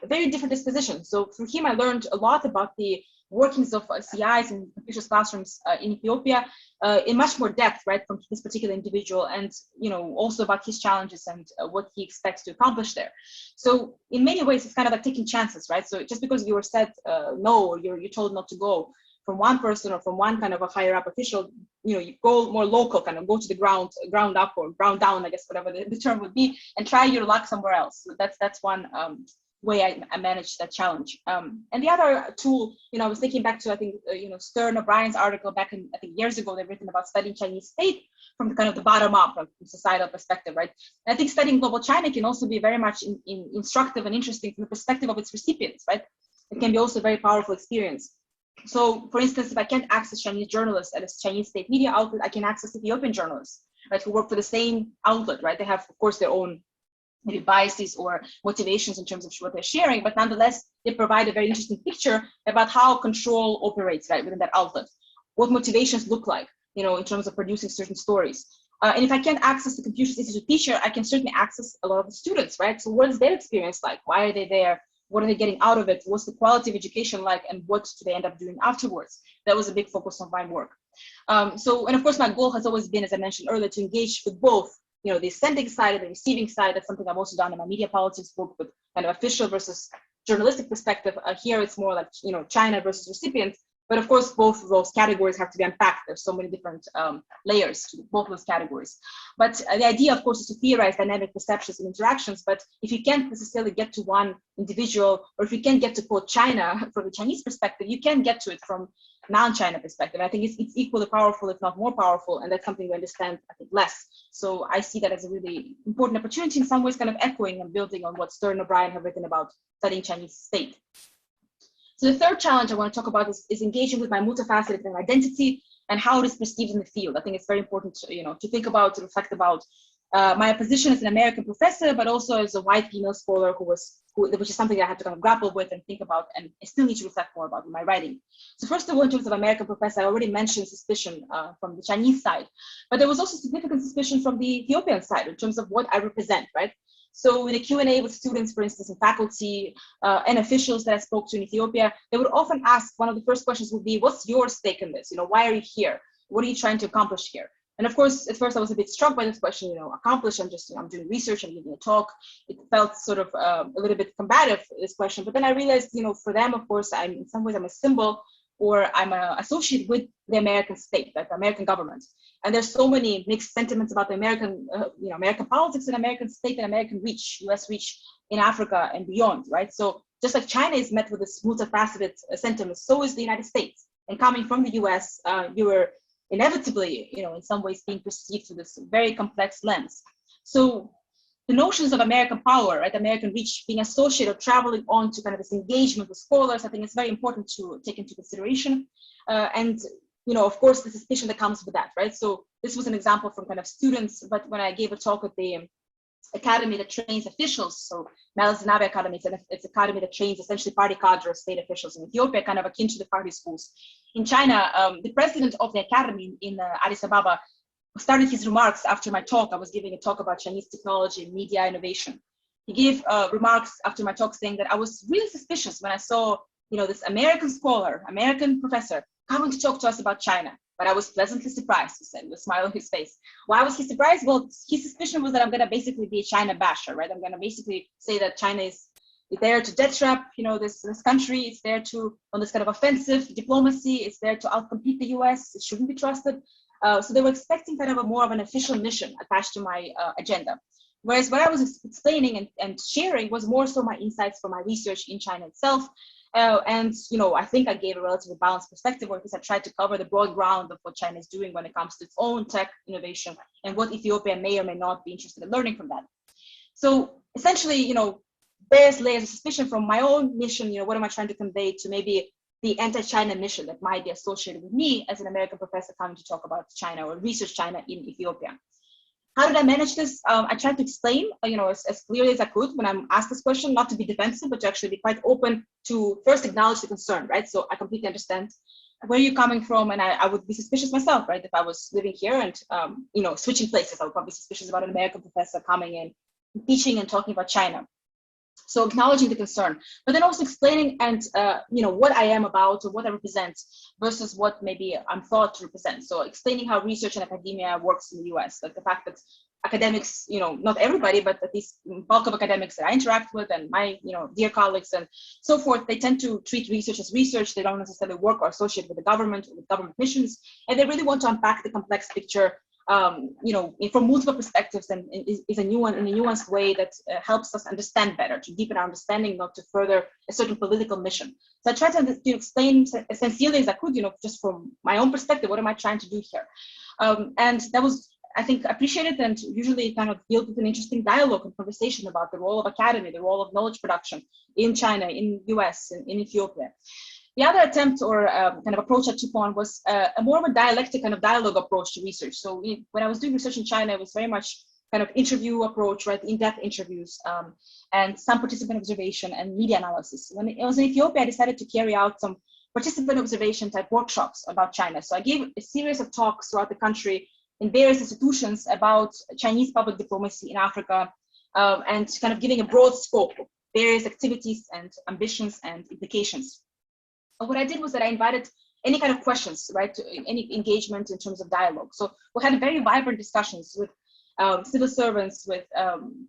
a very different disposition. So through him, I learned a lot about the workings of SAIS and Confucius classrooms in Ethiopia in much more depth, right, from this particular individual, and also about his challenges and what he expects to accomplish there. So in many ways, it's kind of like taking chances, right? So just because you were said no, or you're told not to go from one person or from one kind of a higher up official, you go more local, kind of go to the ground up or ground down, I guess, whatever the term would be, and try your luck somewhere else. So that's one way I managed that challenge. And the other tool, I was thinking back to, I think, Stern O'Brien's article back in, I think, years ago, they've written about studying Chinese state from the kind of the bottom up, from societal perspective, right? And I think studying global China can also be very much instructive and interesting from the perspective of its recipients, right? It can be also a very powerful experience. So, for instance, if I can't access Chinese journalists at a Chinese state media outlet, I can access Ethiopian journalists, right, who work for the same outlet, right? They have, of course, their own maybe biases or motivations in terms of what they're sharing, but nonetheless, they provide a very interesting picture about how control operates, right, within that outlet, what motivations look like, you know, in terms of producing certain stories. And if I can't access the Confucius Institute teacher, I can certainly access a lot of the students, right? So what is their experience like? Why are they there? What are they getting out of it? What's the quality of education like? And what do they end up doing afterwards? That was a big focus of my work. And of course, my goal has always been, as I mentioned earlier, to engage with both, you know, the sending side and the receiving side. That's something I've also done in my media politics book with kind of official versus journalistic perspective. Here, it's more like, you know, China versus recipient. But of course, both of those categories have to be unpacked. There's so many different layers to both of those categories. But the idea, of course, is to theorize dynamic perceptions and interactions. But if you can't necessarily get to one individual, or if you can't get to quote China from the Chinese perspective, you can get to it from non-China perspective. I think it's equally powerful, if not more powerful, and that's something we understand, I think, less. So I see that as a really important opportunity, in some ways kind of echoing and building on what Stern and O'Brien have written about studying Chinese state. So the third challenge I want to talk about is engaging with my multifaceted identity and how it is perceived in the field. I think it's very important to, you know, to think about, to reflect about my position as an American professor, but also as a white female scholar which is something that I had to kind of grapple with and think about, and I still need to reflect more about in my writing. So first of all, in terms of American professor, I already mentioned suspicion from the Chinese side, but there was also significant suspicion from the Ethiopian side in terms of what I represent, right? So in a Q&A with students, for instance, and faculty and officials that I spoke to in Ethiopia, they would often ask, one of the first questions would be, what's your stake in this? You know, why are you here? What are you trying to accomplish here? And of course, at first I was a bit struck by this question, you know, accomplish, I'm just, you know, I'm doing research, I'm giving a talk. It felt sort of a little bit combative, this question. But then I realized, you know, for them, of course, in some ways I'm a symbol, or I'm associated with the American state, like the American government. And there's so many mixed sentiments about the American, you know, American politics and American state and American reach, US reach in Africa and beyond, right? So just like China is met with this multifaceted sentiment, so is the United States. And coming from the US, you were inevitably, you know, in some ways being perceived through this very complex lens. So the notions of American power, right, American reach, being associated or traveling on to kind of this engagement with scholars, I think it's very important to take into consideration. And, you know, of course, the suspicion that comes with that, right? So this was an example from kind of students, but when I gave a talk at the academy that trains officials, so Malazanabe Academy, it's an academy that trains essentially party cadre state officials in Ethiopia, kind of akin to the party schools. In China, the president of the academy in Addis Ababa started his remarks after my talk. I was giving a talk about Chinese technology and media innovation. He gave remarks after my talk saying that I was really suspicious when I saw, you know, this American scholar, American professor coming to talk to us about China. But I was pleasantly surprised, he said, with a smile on his face. Why was he surprised? Well, his suspicion was that I'm going to basically be a China basher, right? I'm going to basically say that China is there to debt trap, you know, this country. It's there to, on this kind of offensive diplomacy. It's there to outcompete the US. It shouldn't be trusted. So they were expecting kind of more of an official mission attached to my agenda. Whereas what I was explaining and sharing was more so my insights from my research in China itself. And, you know, I think I gave a relatively balanced perspective, or because I tried to cover the broad ground of what China is doing when it comes to its own tech innovation and what Ethiopia may or may not be interested in learning from that. So essentially, you know, there's layers of suspicion from my own mission, you know, what am I trying to convey to maybe the anti-China mission that might be associated with me as an American professor coming to talk about China or research China in Ethiopia. How did I manage this? I tried to explain, you know, as clearly as I could when I'm asked this question, not to be defensive, but to actually be quite open to first acknowledge the concern, right? So I completely understand where you're coming from, and I would be suspicious myself, right? If I was living here and, you know, switching places, I would probably be suspicious about an American professor coming in, teaching and talking about China. So acknowledging the concern, but then also explaining and, you know, what I am about or what I represent versus what maybe I'm thought to represent. So explaining how research and academia works in the US, like the fact that academics, you know, not everybody, but at least bulk of academics that I interact with and my, you know, dear colleagues and so forth, they tend to treat research as research. They don't necessarily work or associate with the government or with government missions. And they really want to unpack the complex picture, you know, from multiple perspectives and is a nuanced way that helps us understand better, to deepen our understanding, not to further a certain political mission. So I tried to explain as sincerely as I could, you know, just from my own perspective, what am I trying to do here? And that was, I think, appreciated and usually kind of yielded an interesting dialogue and conversation about the role of academy, the role of knowledge production in China, in US, and in Ethiopia. The other attempt or kind of approach I took on was a more of a dialectic kind of dialogue approach to research. So when I was doing research in China, it was very much kind of interview approach, right? In-depth interviews and some participant observation and media analysis. When I was in Ethiopia, I decided to carry out some participant observation type workshops about China. So I gave a series of talks throughout the country in various institutions about Chinese public diplomacy in Africa and kind of giving a broad scope of various activities and ambitions and implications. What I did was that I invited any kind of questions, right, to any engagement in terms of dialogue. So we had very vibrant discussions with civil servants, with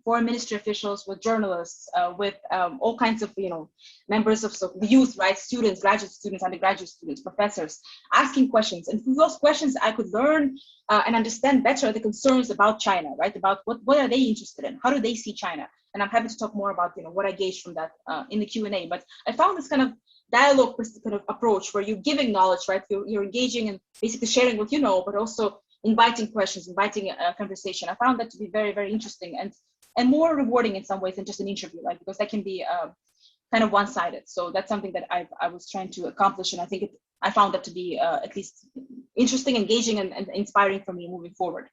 foreign ministry officials, with journalists, with all kinds of, members of the youth, right, students, graduate students, undergraduate students, professors, asking questions. And through those questions, I could learn and understand better the concerns about China, right, about what are they interested in, how do they see China? And I'm happy to talk more about, what I gauged from that in the Q&A. But I found this kind of dialogue kind of approach where you're giving knowledge, right? You're engaging and basically sharing what you know, but also inviting questions, inviting a conversation. I found that to be very, very interesting and more rewarding in some ways than just an interview, right? Because that can be kind of one-sided. So that's something that I was trying to accomplish, and I think I found that to be at least interesting, engaging, and inspiring for me moving forward.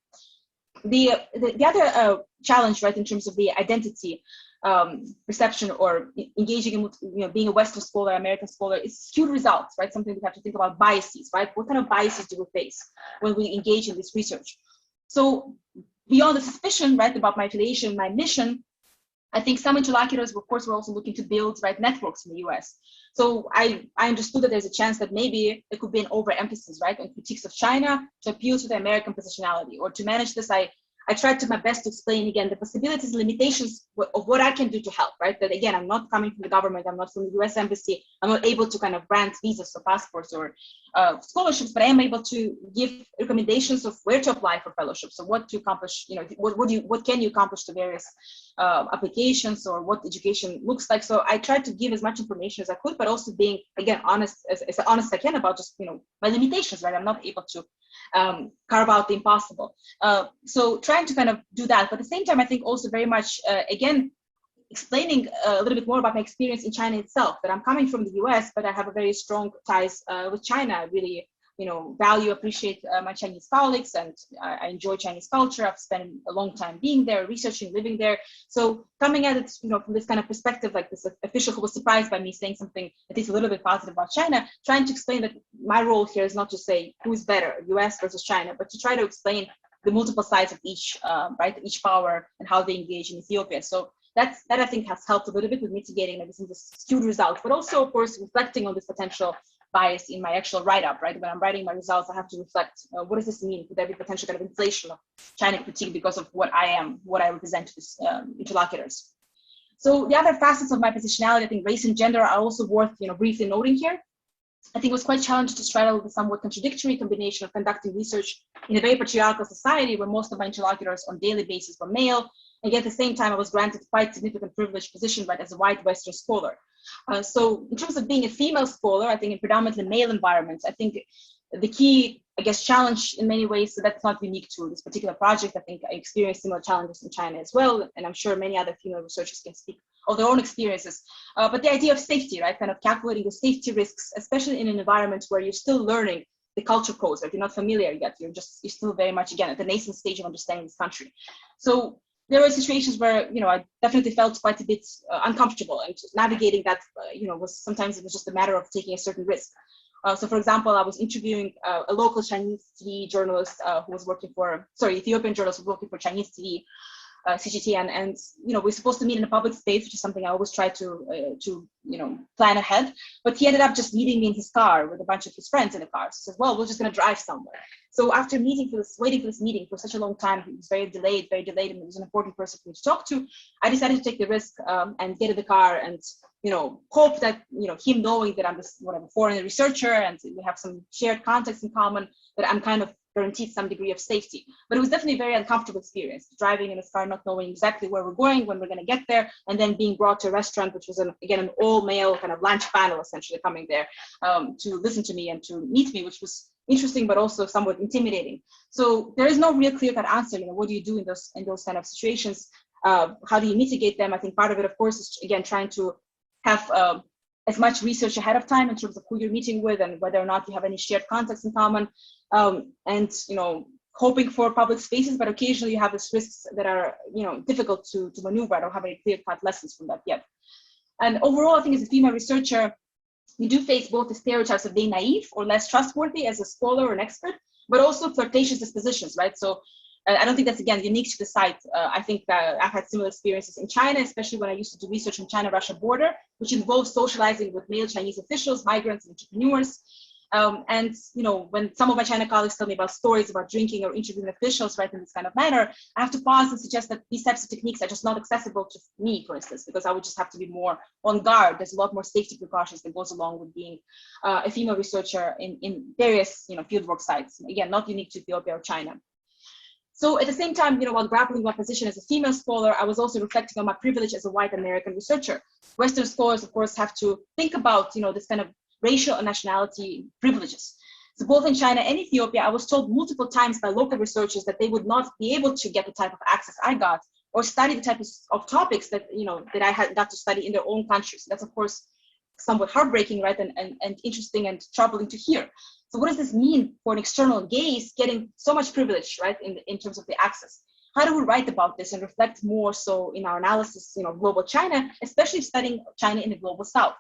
The other challenge, right, in terms of the identity perception or engaging in, being a Western scholar, American scholar, is skewed results, right? Something we have to think about biases, right? What kind of biases do we face when we engage in this research? So beyond the suspicion, right, about my affiliation, my mission, I think some interlocutors, of course, were also looking to build, right, networks in the US. So I understood that there's a chance that maybe there could be an overemphasis, right, on critiques of China to appeal to the American positionality. Or to manage this, I tried to my best to explain again the possibilities and limitations of what I can do to help, right? That again, I'm not coming from the government, I'm not from the US Embassy, I'm not able to kind of grant visas or passports or scholarships, but I am able to give recommendations of where to apply for fellowships. So what to accomplish, what can you accomplish to various applications or what education looks like. So I tried to give as much information as I could, but also being, again, honest as honest as I can about just, my limitations, right? I'm not able to carve out the impossible. So trying to kind of do that, but at the same time, I think also very much, again, explaining a little bit more about my experience in China itself, that I'm coming from the US, but I have a very strong ties with China. I really, value, appreciate my Chinese colleagues, and I enjoy Chinese culture. I've spent a long time being there, researching, living there. So coming at it, from this kind of perspective, like this official who was surprised by me saying something at least a little bit positive about China, trying to explain that my role here is not to say who is better, US versus China, but to try to explain the multiple sides of each, right, each power and how they engage in Ethiopia. So that I think has helped a little bit with mitigating maybe some of the skewed results, but also, of course, reflecting on this potential bias in my actual write-up, right? When I'm writing my results, I have to reflect, what does this mean? Could there be potential kind of inflation of China critique because of what I am, what I represent to these interlocutors? So the other facets of my positionality, I think race and gender are also worth, briefly noting here. I think it was quite challenging to straddle the somewhat contradictory combination of conducting research in a very patriarchal society where most of my interlocutors on a daily basis were male, and yet at the same time I was granted quite significant privileged position, right, as a white Western scholar. So in terms of being a female scholar, I think in predominantly male environments, I think the key, challenge in many ways, so that's not unique to this particular project. I think I experienced similar challenges in China as well, and I'm sure many other female researchers can speak of their own experiences. But the idea of safety, right, kind of calculating the safety risks, especially in an environment where you're still learning the culture codes, right? You're not familiar yet. You're still very much, again, at the nascent stage of understanding this country. So there were situations where, I definitely felt quite a bit uncomfortable, and just navigating that, sometimes it was just a matter of taking a certain risk. So for example, I was interviewing a local Chinese TV journalist who was working for, Ethiopian journalist who was working for Chinese TV, CGTN, and we're supposed to meet in a public space, which is something I always try to plan ahead. But he ended up just meeting me in his car with a bunch of his friends in the car. So he says, well, we're just going to drive somewhere. So after waiting for this meeting for such a long time, he was very delayed, and it was an important person for me to talk to. I decided to take the risk and get in the car and hope that him knowing that I'm this foreign researcher and we have some shared context in common, that I'm kind of guaranteed some degree of safety. But it was definitely a very uncomfortable experience, driving in a car, not knowing exactly where we're going, when we're going to get there, and then being brought to a restaurant, which was an all-male kind of lunch panel, essentially coming there to listen to me and to meet me, which was interesting, but also somewhat intimidating. So there is no real clear-cut answer. What do you do in those kind of situations? How do you mitigate them? I think part of it, of course, is again trying to have as much research ahead of time in terms of who you're meeting with and whether or not you have any shared context in common, and hoping for public spaces, but occasionally you have these risks that are difficult to maneuver. I don't have any clear-cut lessons from that yet. And overall, I think as a female researcher, you do face both the stereotypes of being naive or less trustworthy as a scholar or an expert, but also flirtatious dispositions, right? So I don't think that's, again, unique to the site. I think I've had similar experiences in China, especially when I used to do research on China-Russia border, which involves socializing with male Chinese officials, migrants, and entrepreneurs. And when some of my China colleagues tell me about stories about drinking or interviewing officials, right, in this kind of manner, I have to pause and suggest that these types of techniques are just not accessible to me, for instance, because I would just have to be more on guard. There's a lot more safety precautions that goes along with being a female researcher in various fieldwork sites. Again, not unique to Ethiopia or China. So at the same time, while grappling with my position as a female scholar, I was also reflecting on my privilege as a white American researcher. Western scholars, of course, have to think about this kind of racial and nationality privileges. So both in China and Ethiopia, I was told multiple times by local researchers that they would not be able to get the type of access I got or study the type of topics that that I had got to study in their own countries. That's of course somewhat heartbreaking, right, and interesting and troubling to hear. So what does this mean for an external gaze getting so much privilege, right, in terms of the access? How do we write about this and reflect more so in our analysis, global China, especially studying China in the global South?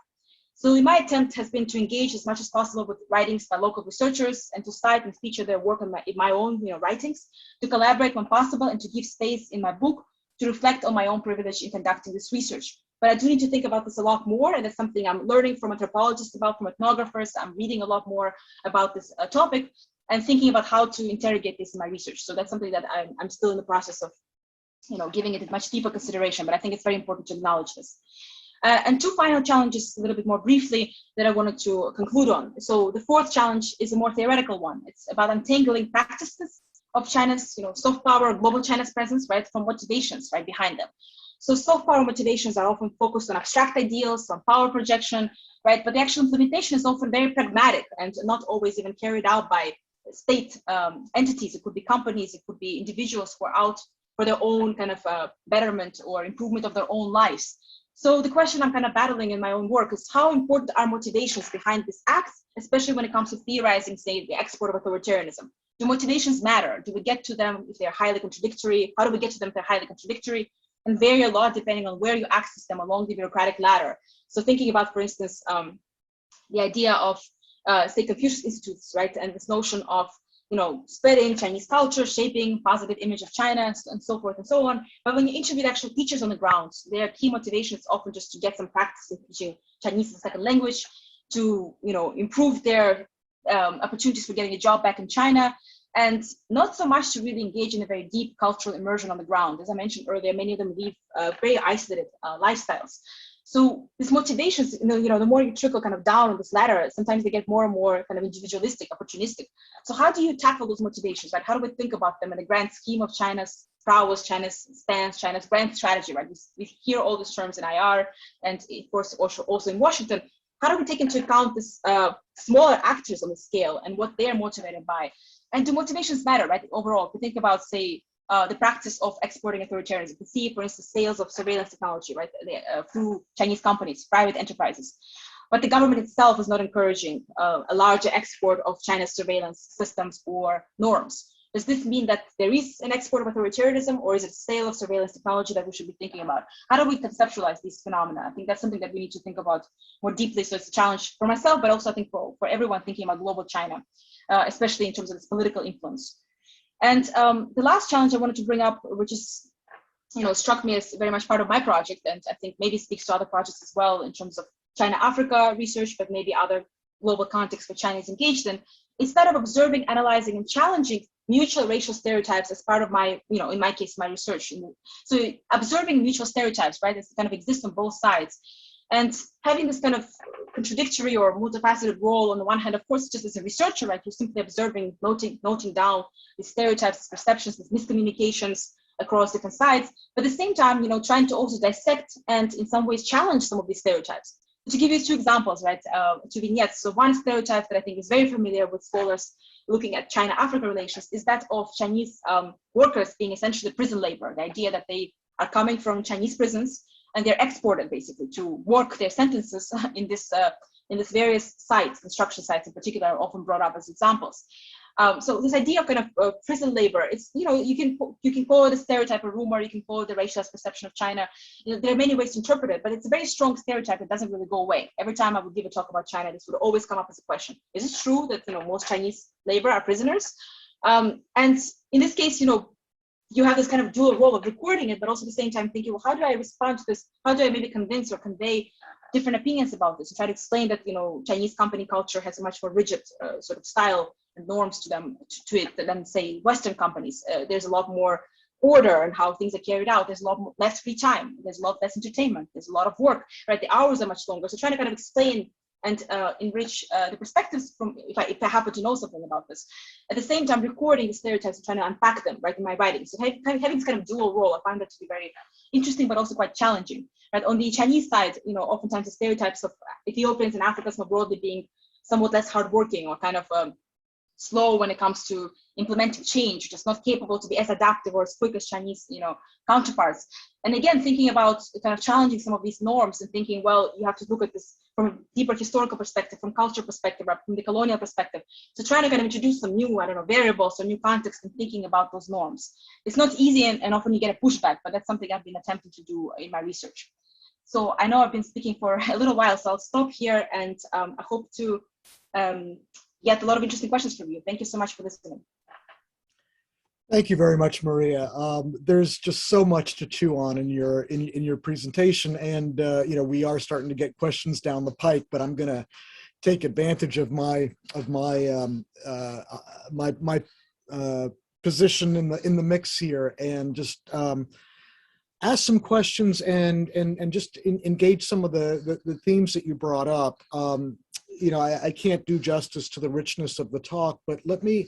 So my attempt has been to engage as much as possible with writings by local researchers and to cite and feature their work in my own writings, to collaborate when possible and to give space in my book to reflect on my own privilege in conducting this research. But I do need to think about this a lot more, and that's something I'm learning from anthropologists about, from ethnographers. I'm reading a lot more about this topic and thinking about how to interrogate this in my research. So that's something that I'm still in the process of giving it a much deeper consideration, but I think it's very important to acknowledge this. And two final challenges, a little bit more briefly, that I wanted to conclude on. So the fourth challenge is a more theoretical one. It's about untangling practices of China's, soft power, global China's presence, right, from motivations, right, behind them. So soft power motivations are often focused on abstract ideals, on power projection, right, but the actual implementation is often very pragmatic and not always even carried out by state entities. It could be companies, it could be individuals who are out for their own kind of betterment or improvement of their own lives. So the question I'm kind of battling in my own work is how important are motivations behind this act, especially when it comes to theorizing, say, the export of authoritarianism? Do motivations matter? Do we get to them if they're highly contradictory? How do we get to them if they're highly contradictory? And vary a lot depending on where you access them along the bureaucratic ladder. So thinking about, for instance, the idea of, say, Confucius Institutes, right? And this notion of, spreading Chinese culture, shaping positive image of China, and so forth and so on. But when you interview the actual teachers on the ground, their key motivation is often just to get some practice in teaching Chinese as a second language, to, improve their opportunities for getting a job back in China, and not so much to really engage in a very deep cultural immersion on the ground. As I mentioned earlier, many of them live very isolated lifestyles. So these motivations, the more you trickle kind of down on this ladder, sometimes they get more and more kind of individualistic, opportunistic. So how do you tackle those motivations, right? How do we think about them in the grand scheme of China's prowess, China's stance, China's grand strategy, right? We hear all these terms in IR and of course also in Washington. How do we take into account this smaller actors on the scale and what they're motivated by? And do motivations matter, right? Overall, if we think about, say, the practice of exporting authoritarianism, we see, for instance, sales of surveillance technology, right, through Chinese companies, private enterprises. But the government itself is not encouraging a larger export of China's surveillance systems or norms. Does this mean that there is an export of authoritarianism, or is it sale of surveillance technology that we should be thinking about? How do we conceptualize these phenomena? I think that's something that we need to think about more deeply. So it's a challenge for myself, but also I think for everyone thinking about global China, especially in terms of its political influence. And the last challenge I wanted to bring up, which is, struck me as very much part of my project, and I think maybe speaks to other projects as well in terms of China-Africa research, but maybe other global contexts where China is engaged in, is that of observing, analyzing, and challenging mutual racial stereotypes as part of my, in my case, my research. So observing mutual stereotypes, right, that kind of exist on both sides. And having this kind of contradictory or multifaceted role on the one hand, of course, just as a researcher, right, you're simply observing, noting down the stereotypes, perceptions, these miscommunications across different sides, but at the same time, trying to also dissect and in some ways challenge some of these stereotypes. To give you two examples, right, two vignettes. So one stereotype that I think is very familiar with scholars looking at China-Africa relations is that of Chinese workers being essentially prison labor, the idea that they are coming from Chinese prisons, and they're exported basically to work their sentences in this various sites, construction sites in particular, are often brought up as examples. So this idea of kind of prison labor, it's, you know, you can call it a stereotype, a rumor, you can call it the racialized perception of China. You know, there are many ways to interpret it, but it's a very strong stereotype that doesn't really go away. Every time I would give a talk about China, this would always come up as a question. Is it true that, you know, most Chinese labor are prisoners? And in this case, you know, you have this kind of dual role of recording it, but also at the same time thinking, well, how do I respond to this? How do I maybe convince or convey different opinions about this, and try to explain that, you know, Chinese company culture has a much more rigid sort of style and norms to it than, say, Western companies. There's a lot more order and how things are carried out. There's a lot less free time. There's a lot less entertainment. There's a lot of work, right? The hours are much longer. So trying to kind of explain and enrich the perspectives from, if I happen to know something about this. At the same time, recording the stereotypes and trying to unpack them, right, in my writing. So having this kind of dual role, I find that to be very interesting, but also quite challenging. Right? On the Chinese side, you know, oftentimes the stereotypes of Ethiopians and Africans more broadly being somewhat less hardworking or kind of slow when it comes to implementing change, just not capable to be as adaptive or as quick as Chinese, you know, counterparts. And again, thinking about kind of challenging some of these norms and thinking, well, you have to look at this from a deeper historical perspective, from culture perspective, or from the colonial perspective. So trying to kind of introduce some new, I don't know, variables or new context and thinking about those norms. It's not easy, and often you get a pushback, but that's something I've been attempting to do in my research. So I know I've been speaking for a little while, so I'll stop here, and I hope to get a lot of interesting questions from you. Thank you so much for listening. Thank you very much, Maria. There's just so much to chew on in your presentation, and you know, we are starting to get questions down the pike. But I'm going to take advantage of my position in the mix here, and just ask some questions and just engage some of the themes that you brought up. You know, I can't do justice to the richness of the talk, but let me.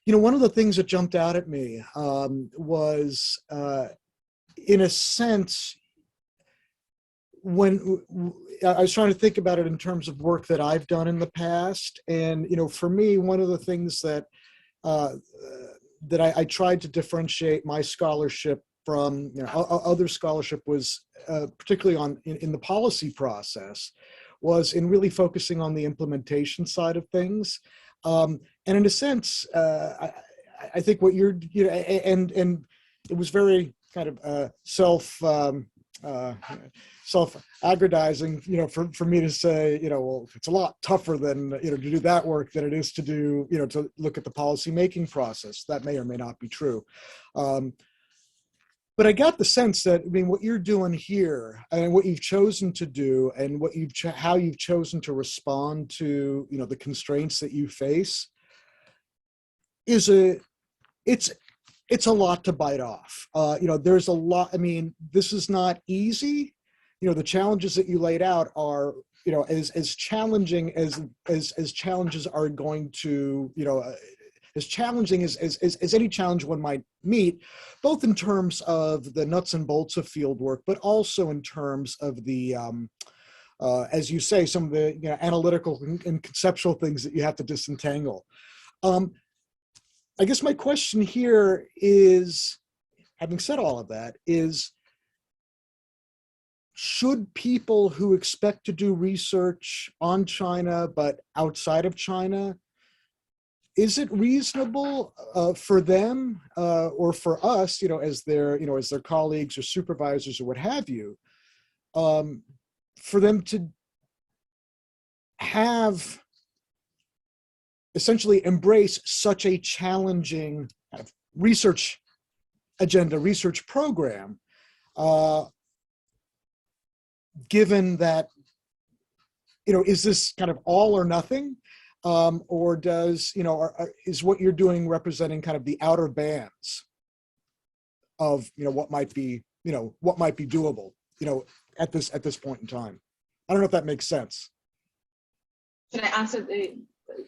You know, one of the things that jumped out at me was, in a sense, when I was trying to think about it in terms of work that I've done in the past. And, you know, for me, one of the things that I tried to differentiate my scholarship from, you know, other scholarship was particularly in the policy process, was in really focusing on the implementation side of things. And in a sense, I think what you're, you know, and it was very kind of self-aggrandizing, you know, for me to say, you know, well, it's a lot tougher than, you know, to do that work than it is to do, you know, to look at the policy making process. That may or may not be true. But I got the sense that, I mean, what you're doing here and what you've chosen to do and what how you've chosen to respond to, you know, the constraints that you face is it's a lot to bite off. You know, there's a lot. I mean, this is not easy. You know, the challenges that you laid out are, you know, as challenging as challenges are going to, you know, as challenging as any challenge one might meet, both in terms of the nuts and bolts of field work, but also in terms of the, as you say, some of the, you know, analytical and conceptual things that you have to disentangle. I guess my question here is, having said all of that, is should people who expect to do research on China but outside of China, is it reasonable for them or for us, you know, as their colleagues or supervisors or what have you, for them to have essentially embrace such a challenging kind of research agenda, research program, given that, you know, is this kind of all or nothing? Or does, you know, is what you're doing representing kind of the outer bands of, you know, what might be doable, you know, at this point in time? I don't know if that makes sense. Can I answer the?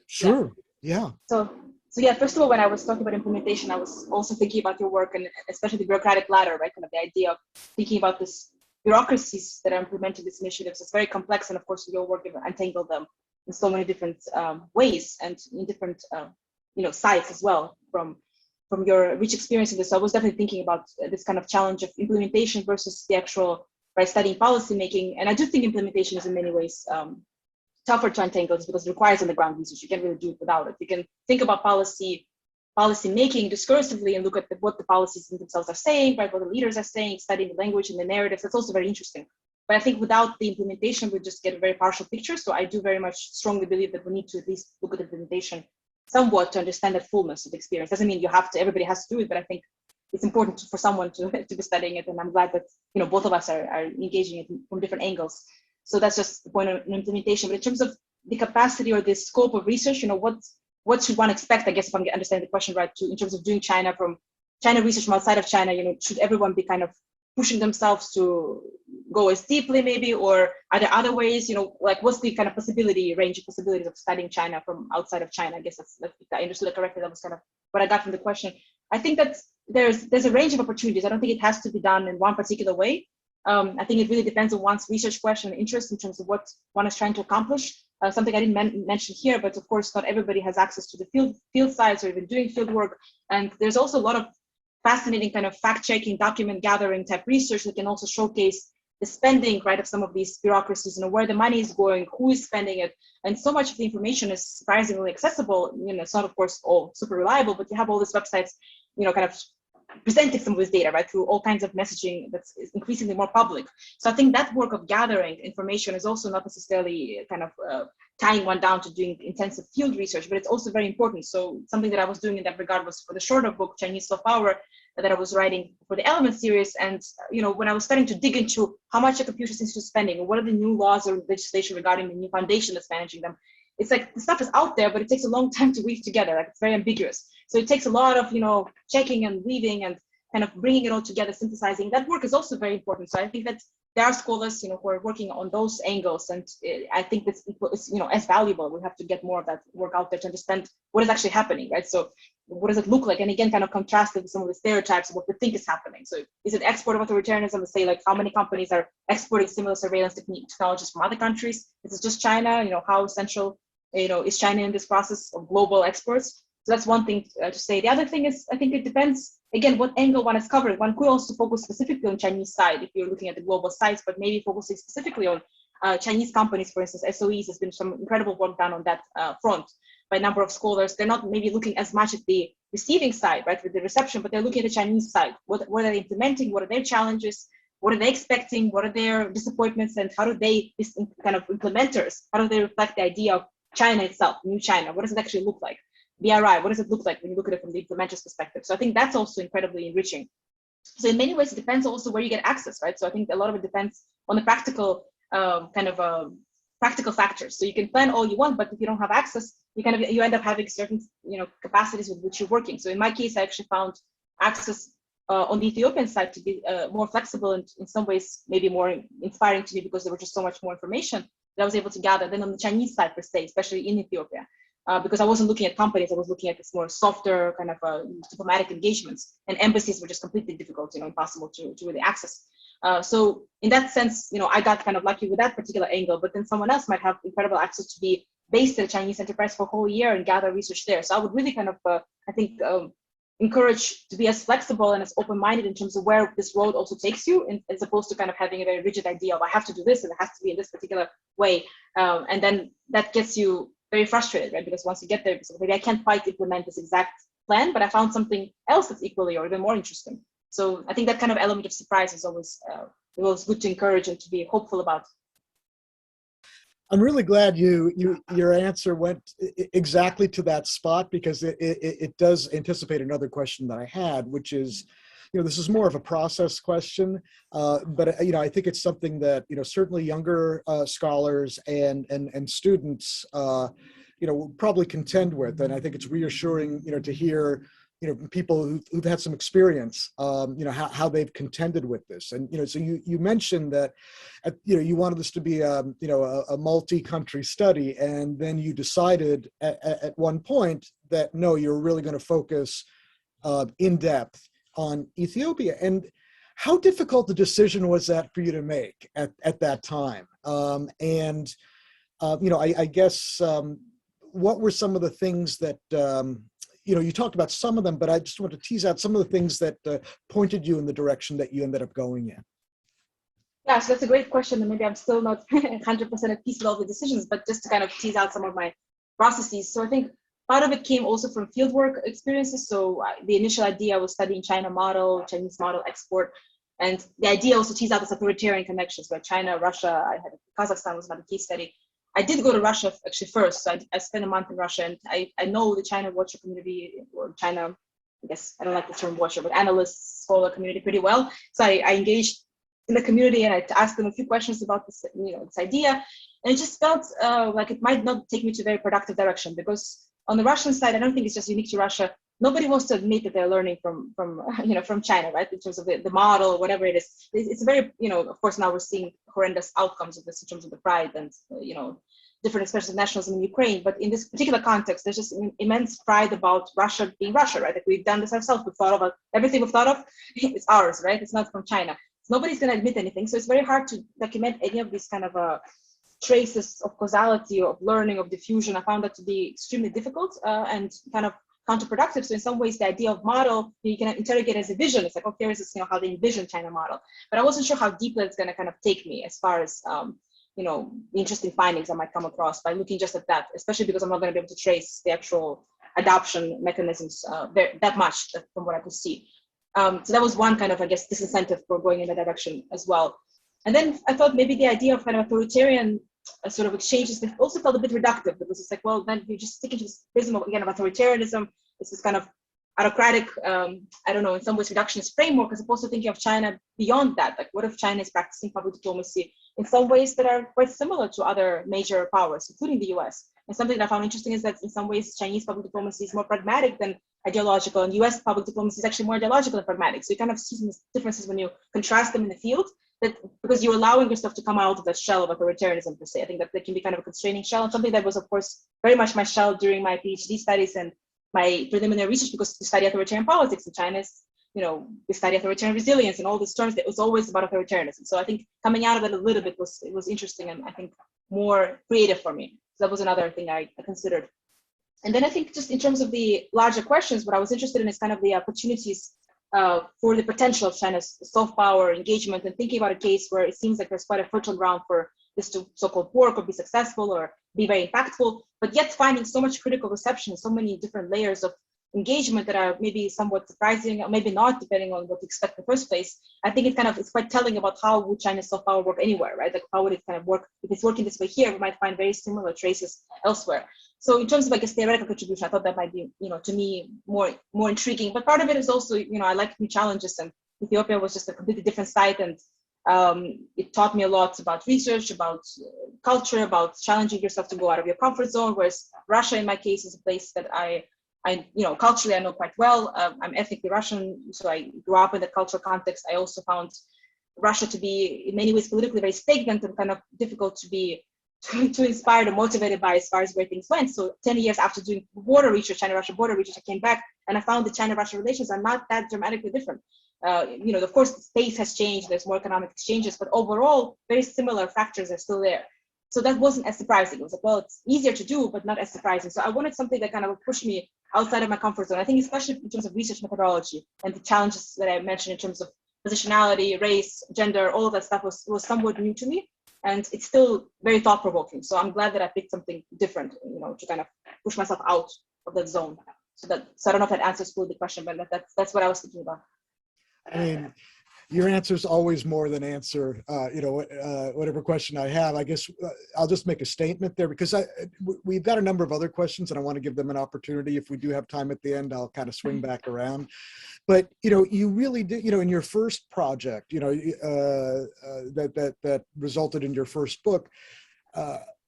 Sure. Yeah. So yeah, first of all, when I was talking about implementation, I was also thinking about your work and especially the bureaucratic ladder, right? Kind of the idea of thinking about this bureaucracies that are implementing these initiatives. It's very complex, and of course, your work untangled them in so many different ways and in different you know, sites as well from your rich experience in this. So I was definitely thinking about this kind of challenge of implementation versus the actual right, studying policy making. And I do think implementation is in many ways tougher to untangle because it requires on-the-ground research. You can't really do it without it. You can think about policy making discursively and look at what the policies themselves are saying, right? What the leaders are saying, studying the language and the narratives. That's also very interesting. But I think without the implementation, we just get a very partial picture. So I do very much strongly believe that we need to at least look at implementation somewhat to understand the fullness of the experience. Doesn't mean you have to, everybody has to do it, but I think it's important for someone to be studying it. And I'm glad that, you know, both of us are engaging it from different angles. So that's just the point of implementation. But in terms of the capacity or the scope of research, you know, what should one expect, I guess, if I'm understanding the question right, in terms of doing China research from outside of China, you know, should everyone be kind of pushing themselves to go as deeply maybe, or are there other ways, you know, like what's the kind of range of possibilities of studying China from outside of China? I guess that's if I understood it correctly, that was kind of what I got from the question. I think that there's a range of opportunities. I don't think it has to be done in one particular way. I think it really depends on one's research question and interest in terms of what one is trying to accomplish. Something I didn't mention here, but of course, not everybody has access to the field sites or even doing field work. And there's also a lot of fascinating kind of fact-checking, document gathering type research that can also showcase the spending, right, of some of these bureaucracies, you know, where the money is going, who is spending it. And so much of the information is surprisingly accessible. You know, it's not, of course, all super reliable, but you have all these websites, you know, kind of presenting some of this data, right, through all kinds of messaging that's increasingly more public. So I think that work of gathering information is also not necessarily kind of tying one down to doing intensive field research, but it's also very important. So something that I was doing in that regard was for the shorter book, Chinese Soft Power, that I was writing for the Element series. And, you know, when I was starting to dig into how much a Confucius Institute is spending, or what are the new laws or legislation regarding the new foundation that's managing them, it's like the stuff is out there, but it takes a long time to weave together. Like it's very ambiguous. So it takes a lot of, you know, checking and weaving and kind of bringing it all together, synthesizing. That work is also very important. So I think that there are scholars, you know, who are working on those angles, and I think it's, you know, as valuable. We have to get more of that work out there to understand what is actually happening, right? So what does it look like? And again, kind of contrasted with some of the stereotypes of what we think is happening. So is it export of authoritarianism to say, like, how many companies are exporting similar surveillance technologies from other countries? Is it just China? You know, how essential, you know, is China in this process of global exports? So that's one thing to say. The other thing is, I think it depends, again, what angle one is covering. One could also focus specifically on Chinese side if you're looking at the global sites, but maybe focusing specifically on Chinese companies, for instance, SOEs. There's been some incredible work done on that front by a number of scholars. They're not maybe looking as much at the receiving side, right, with the reception, but they're looking at the Chinese side. What are they implementing? What are their challenges? What are they expecting? What are their disappointments? And how do they, this kind of implementers, how do they reflect the idea of China itself, new China? What does it actually look like? BRI, what does it look like when you look at it from the implementer's perspective? So I think that's also incredibly enriching. So in many ways, it depends also where you get access, right? So I think a lot of it depends on the practical practical factors. So you can plan all you want, but if you don't have access, you end up having certain, you know, capacities with which you're working. So in my case, I actually found access on the Ethiopian side to be more flexible and in some ways maybe more inspiring to me because there was just so much more information that I was able to gather than on the Chinese side per se, especially in Ethiopia. Because I wasn't looking at companies, I was looking at this more softer kind of diplomatic engagements, and embassies were just completely difficult, you know, impossible to really access. So in that sense, you know, I got kind of lucky with that particular angle, but then someone else might have incredible access to be based in a Chinese enterprise for a whole year and gather research there. So I would really kind of, I think, encourage to be as flexible and as open-minded in terms of where this road also takes you, as opposed to kind of having a very rigid idea of I have to do this and it has to be in this particular way. And then that gets you very frustrated, right? Because once you get there, so maybe I can't quite implement this exact plan, but I found something else that's equally or even more interesting. So I think that kind of element of surprise is always good to encourage and to be hopeful about. I'm really glad your answer went exactly to that spot, because it does anticipate another question that I had, which is, you know, this is more of a process question, but you know, I think it's something that, you know, certainly younger scholars and students, you know, will probably contend with, and I think it's reassuring, you know, to hear, you know, people who've had some experience, you know, how they've contended with this. And, you know, so you mentioned that, you know, you wanted this to be, you know, a multi-country study, and then you decided at one point that, no, you're really going to focus in depth on Ethiopia. And how difficult the decision was that for you to make at that time? And, you know, I guess, what were some of the things that, you know, you talked about some of them, but I just want to tease out some of the things that pointed you in the direction that you ended up going in. Yeah, so that's a great question, and maybe I'm still not 100% at peace with all the decisions, but just to kind of tease out some of my processes. So I think part of it came also from fieldwork experiences. So the initial idea was studying China model, Chinese model export, and the idea also teased out this authoritarian connections where China, Russia, I had Kazakhstan was another case study. I did go to Russia actually first. So I spent a month in Russia, and I know the China watcher community, or China, I guess I don't like the term watcher, but analyst, scholar community pretty well. So I engaged in the community, and I asked them a few questions about this, this idea, and it just felt like it might not take me to a very productive direction, because on the Russian side, I don't think it's just unique to Russia. Nobody wants to admit that they're learning from China, right? In terms of the model or whatever it is. It's very, of course, now we're seeing horrendous outcomes of this in terms of the pride and, different expressions of nationalism in Ukraine. But in this particular context, there's just immense pride about Russia being Russia, right? Like we've done this ourselves. We've thought about everything we've thought of. It's ours, right? It's not from China. So nobody's going to admit anything. So it's very hard to document any of these kind of traces of causality, of learning, of diffusion. I found that to be extremely difficult and kind of counterproductive. So in some ways, the idea of model, you can interrogate as a vision. It's like, okay, here's this, how they envision China model. But I wasn't sure how deeply it's going to kind of take me as far as, the interesting findings I might come across by looking just at that, especially because I'm not going to be able to trace the actual adoption mechanisms that much from what I could see. So that was one kind of, I guess, disincentive for going in that direction as well. And then I thought maybe the idea of kind of authoritarian sort of exchanges that also felt a bit reductive, because it's like, well, then you just stick into this prism of, again, of authoritarianism. It's this kind of autocratic, I don't know, in some ways reductionist framework, as opposed to thinking of China beyond that. Like, what if China is practicing public diplomacy in some ways that are quite similar to other major powers, including the US? And something that I found interesting is that in some ways, Chinese public diplomacy is more pragmatic than ideological, and US public diplomacy is actually more ideological than pragmatic. So you kind of see some differences when you contrast them in the field, that because you're allowing yourself to come out of that shell of authoritarianism per se. I think that can be kind of a constraining shell, and something that was, of course, very much my shell during my PhD studies and my preliminary research, because we study authoritarian politics in China is, we study authoritarian resilience and all these terms. It was always about authoritarianism. So I think coming out of it a little bit was interesting, and I think more creative for me. So that was another thing I considered. And then I think just in terms of the larger questions, what I was interested in is kind of the opportunities for the potential of China's soft power engagement, and thinking about a case where it seems like there's quite a fertile ground for this to so-called work or be successful or be very impactful, but yet finding so much critical reception, so many different layers of engagement that are maybe somewhat surprising, or maybe not, depending on what to expect in the first place. I think it's quite telling about how would China's soft power work anywhere, right? Like, how would it kind of work? If it's working this way here, we might find very similar traces elsewhere. So in terms of, I guess, theoretical contribution, I thought that might be, to me, more intriguing. But part of it is also, I like new challenges, and Ethiopia was just a completely different site, and it taught me a lot about research, about culture, about challenging yourself to go out of your comfort zone. Whereas Russia, in my case, is a place that I culturally I know quite well. I'm ethnically Russian, so I grew up in the cultural context. I also found Russia to be, in many ways, politically very stagnant and kind of difficult to be to inspired or motivated by as far as where things went. So 10 years after doing border research, China-Russia border research, I came back and I found the China-Russia relations are not that dramatically different. Of course, the space has changed, there's more economic exchanges, but overall, very similar factors are still there. So that wasn't as surprising. It was like, well, it's easier to do, but not as surprising. So I wanted something that kind of pushed me outside of my comfort zone. I think especially in terms of research methodology and the challenges that I mentioned in terms of positionality, race, gender, all of that stuff was somewhat new to me. And it's still very thought-provoking. So I'm glad that I picked something different, to kind of push myself out of that zone. So I don't know if that answers fully the question, but that's what I was thinking about. I mean, your answer's always more than answer, whatever question I have. I guess I'll just make a statement there, because we've got a number of other questions and I want to give them an opportunity. If we do have time at the end, I'll kind of swing back around. But, you really did, in your first project, that resulted in your first book,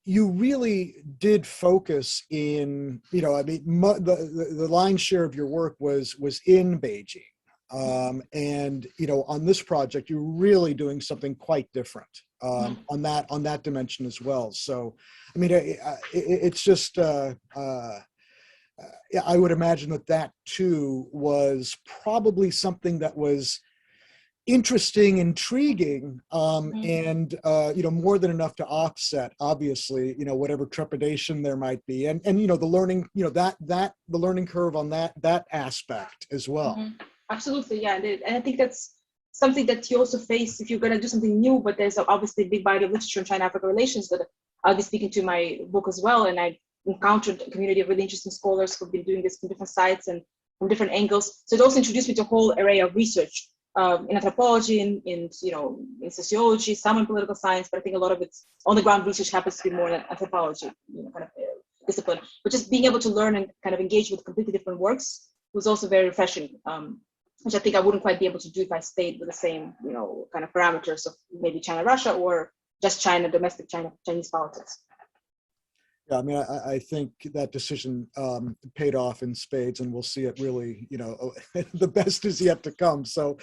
you really did focus in, the lion's share of your work was in Beijing. And on this project, you're really doing something quite different on that dimension as well. So, I mean, it's just I would imagine that too was probably something that was interesting, intriguing, and more than enough to offset, obviously, whatever trepidation there might be, and the learning, the learning curve on that aspect as well. Absolutely, yeah, and I think that's something that you also face if you're going to do something new, but there's obviously a big body of literature on China-Africa relations that I'll be speaking to my book as well. And I encountered a community of really interesting scholars who've been doing this from different sides and from different angles. So it also introduced me to a whole array of research in anthropology, in sociology, some in political science, but I think a lot of it's on the ground research happens to be more than anthropology, kind of discipline. But just being able to learn and kind of engage with completely different works was also very refreshing, which I think I wouldn't quite be able to do if I stayed with the same, kind of parameters of maybe China-Russia or just China, domestic Chinese politics. Yeah, I mean, I think that decision paid off in spades, and we'll see it really, the best is yet to come. So,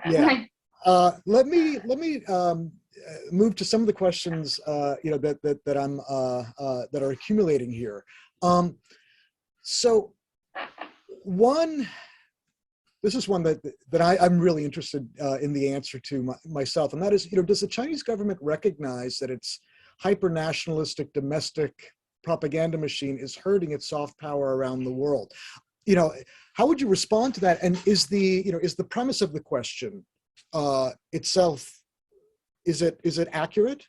yeah. Let me move to some of the questions, that I'm that are accumulating here. So, this is one that I'm really interested in the answer to myself, and that is, does the Chinese government recognize that its hyper-nationalistic domestic propaganda machine is hurting its soft power around the world? How would you respond to that? And is the premise of the question itself, is it accurate?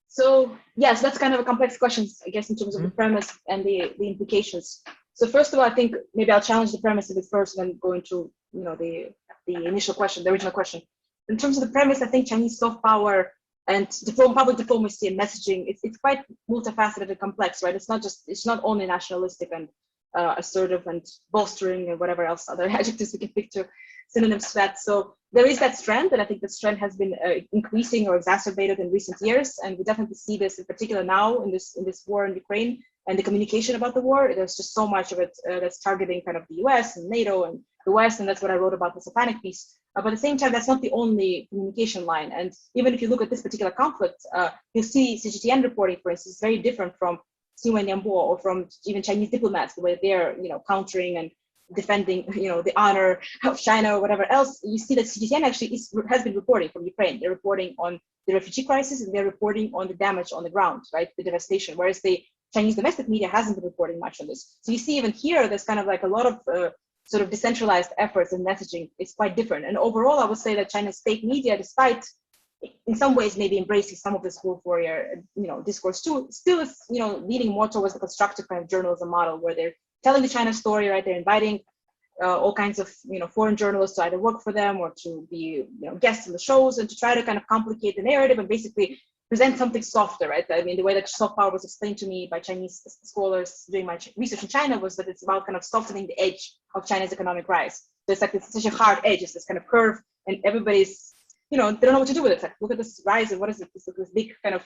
So yes, that's kind of a complex question, I guess, in terms of the premise and the implications. So first of all, I think maybe I'll challenge the premise a bit first, and then go into the initial question, the original question. In terms of the premise, I think Chinese soft power and public diplomacy and messaging, it's quite multifaceted and complex, right? It's not only nationalistic and assertive and bolstering and whatever else other adjectives we can pick to synonyms to that. So there is that strength, and I think that strength has been increasing or exacerbated in recent years, and we definitely see this in particular now in this war in Ukraine and the communication about the war. There's just so much of it that's targeting kind of the US and NATO and the West, and that's what I wrote about the satanic piece. But at the same time, that's not the only communication line. And even if you look at this particular conflict, you'll see CGTN reporting, for instance, is very different from Xinhua Nianbo or from even Chinese diplomats, the way they're countering and defending the honor of China or whatever else. You see that CGTN actually has been reporting from Ukraine. They're reporting on the refugee crisis, and they're reporting on the damage on the ground, right, the devastation, whereas the Chinese domestic media hasn't been reporting much on this. So you see even here, there's kind of like a lot of sort of decentralized efforts and messaging is quite different. And overall, I would say that China's state media, despite in some ways maybe embracing some of this wolf warrior, discourse too, still is, leaning more towards the constructive kind of journalism model, where they're telling the China story, right? They're inviting all kinds of, foreign journalists to either work for them or to be, guests in the shows, and to try to kind of complicate the narrative and basically present something softer, right? I mean, the way that soft power was explained to me by Chinese scholars doing my research in China was that it's about kind of softening the edge of China's economic rise. So it's like it's such a hard edge, it's this kind of curve, and everybody's, they don't know what to do with it. It's like, look at this rise, and what is it? This big kind of,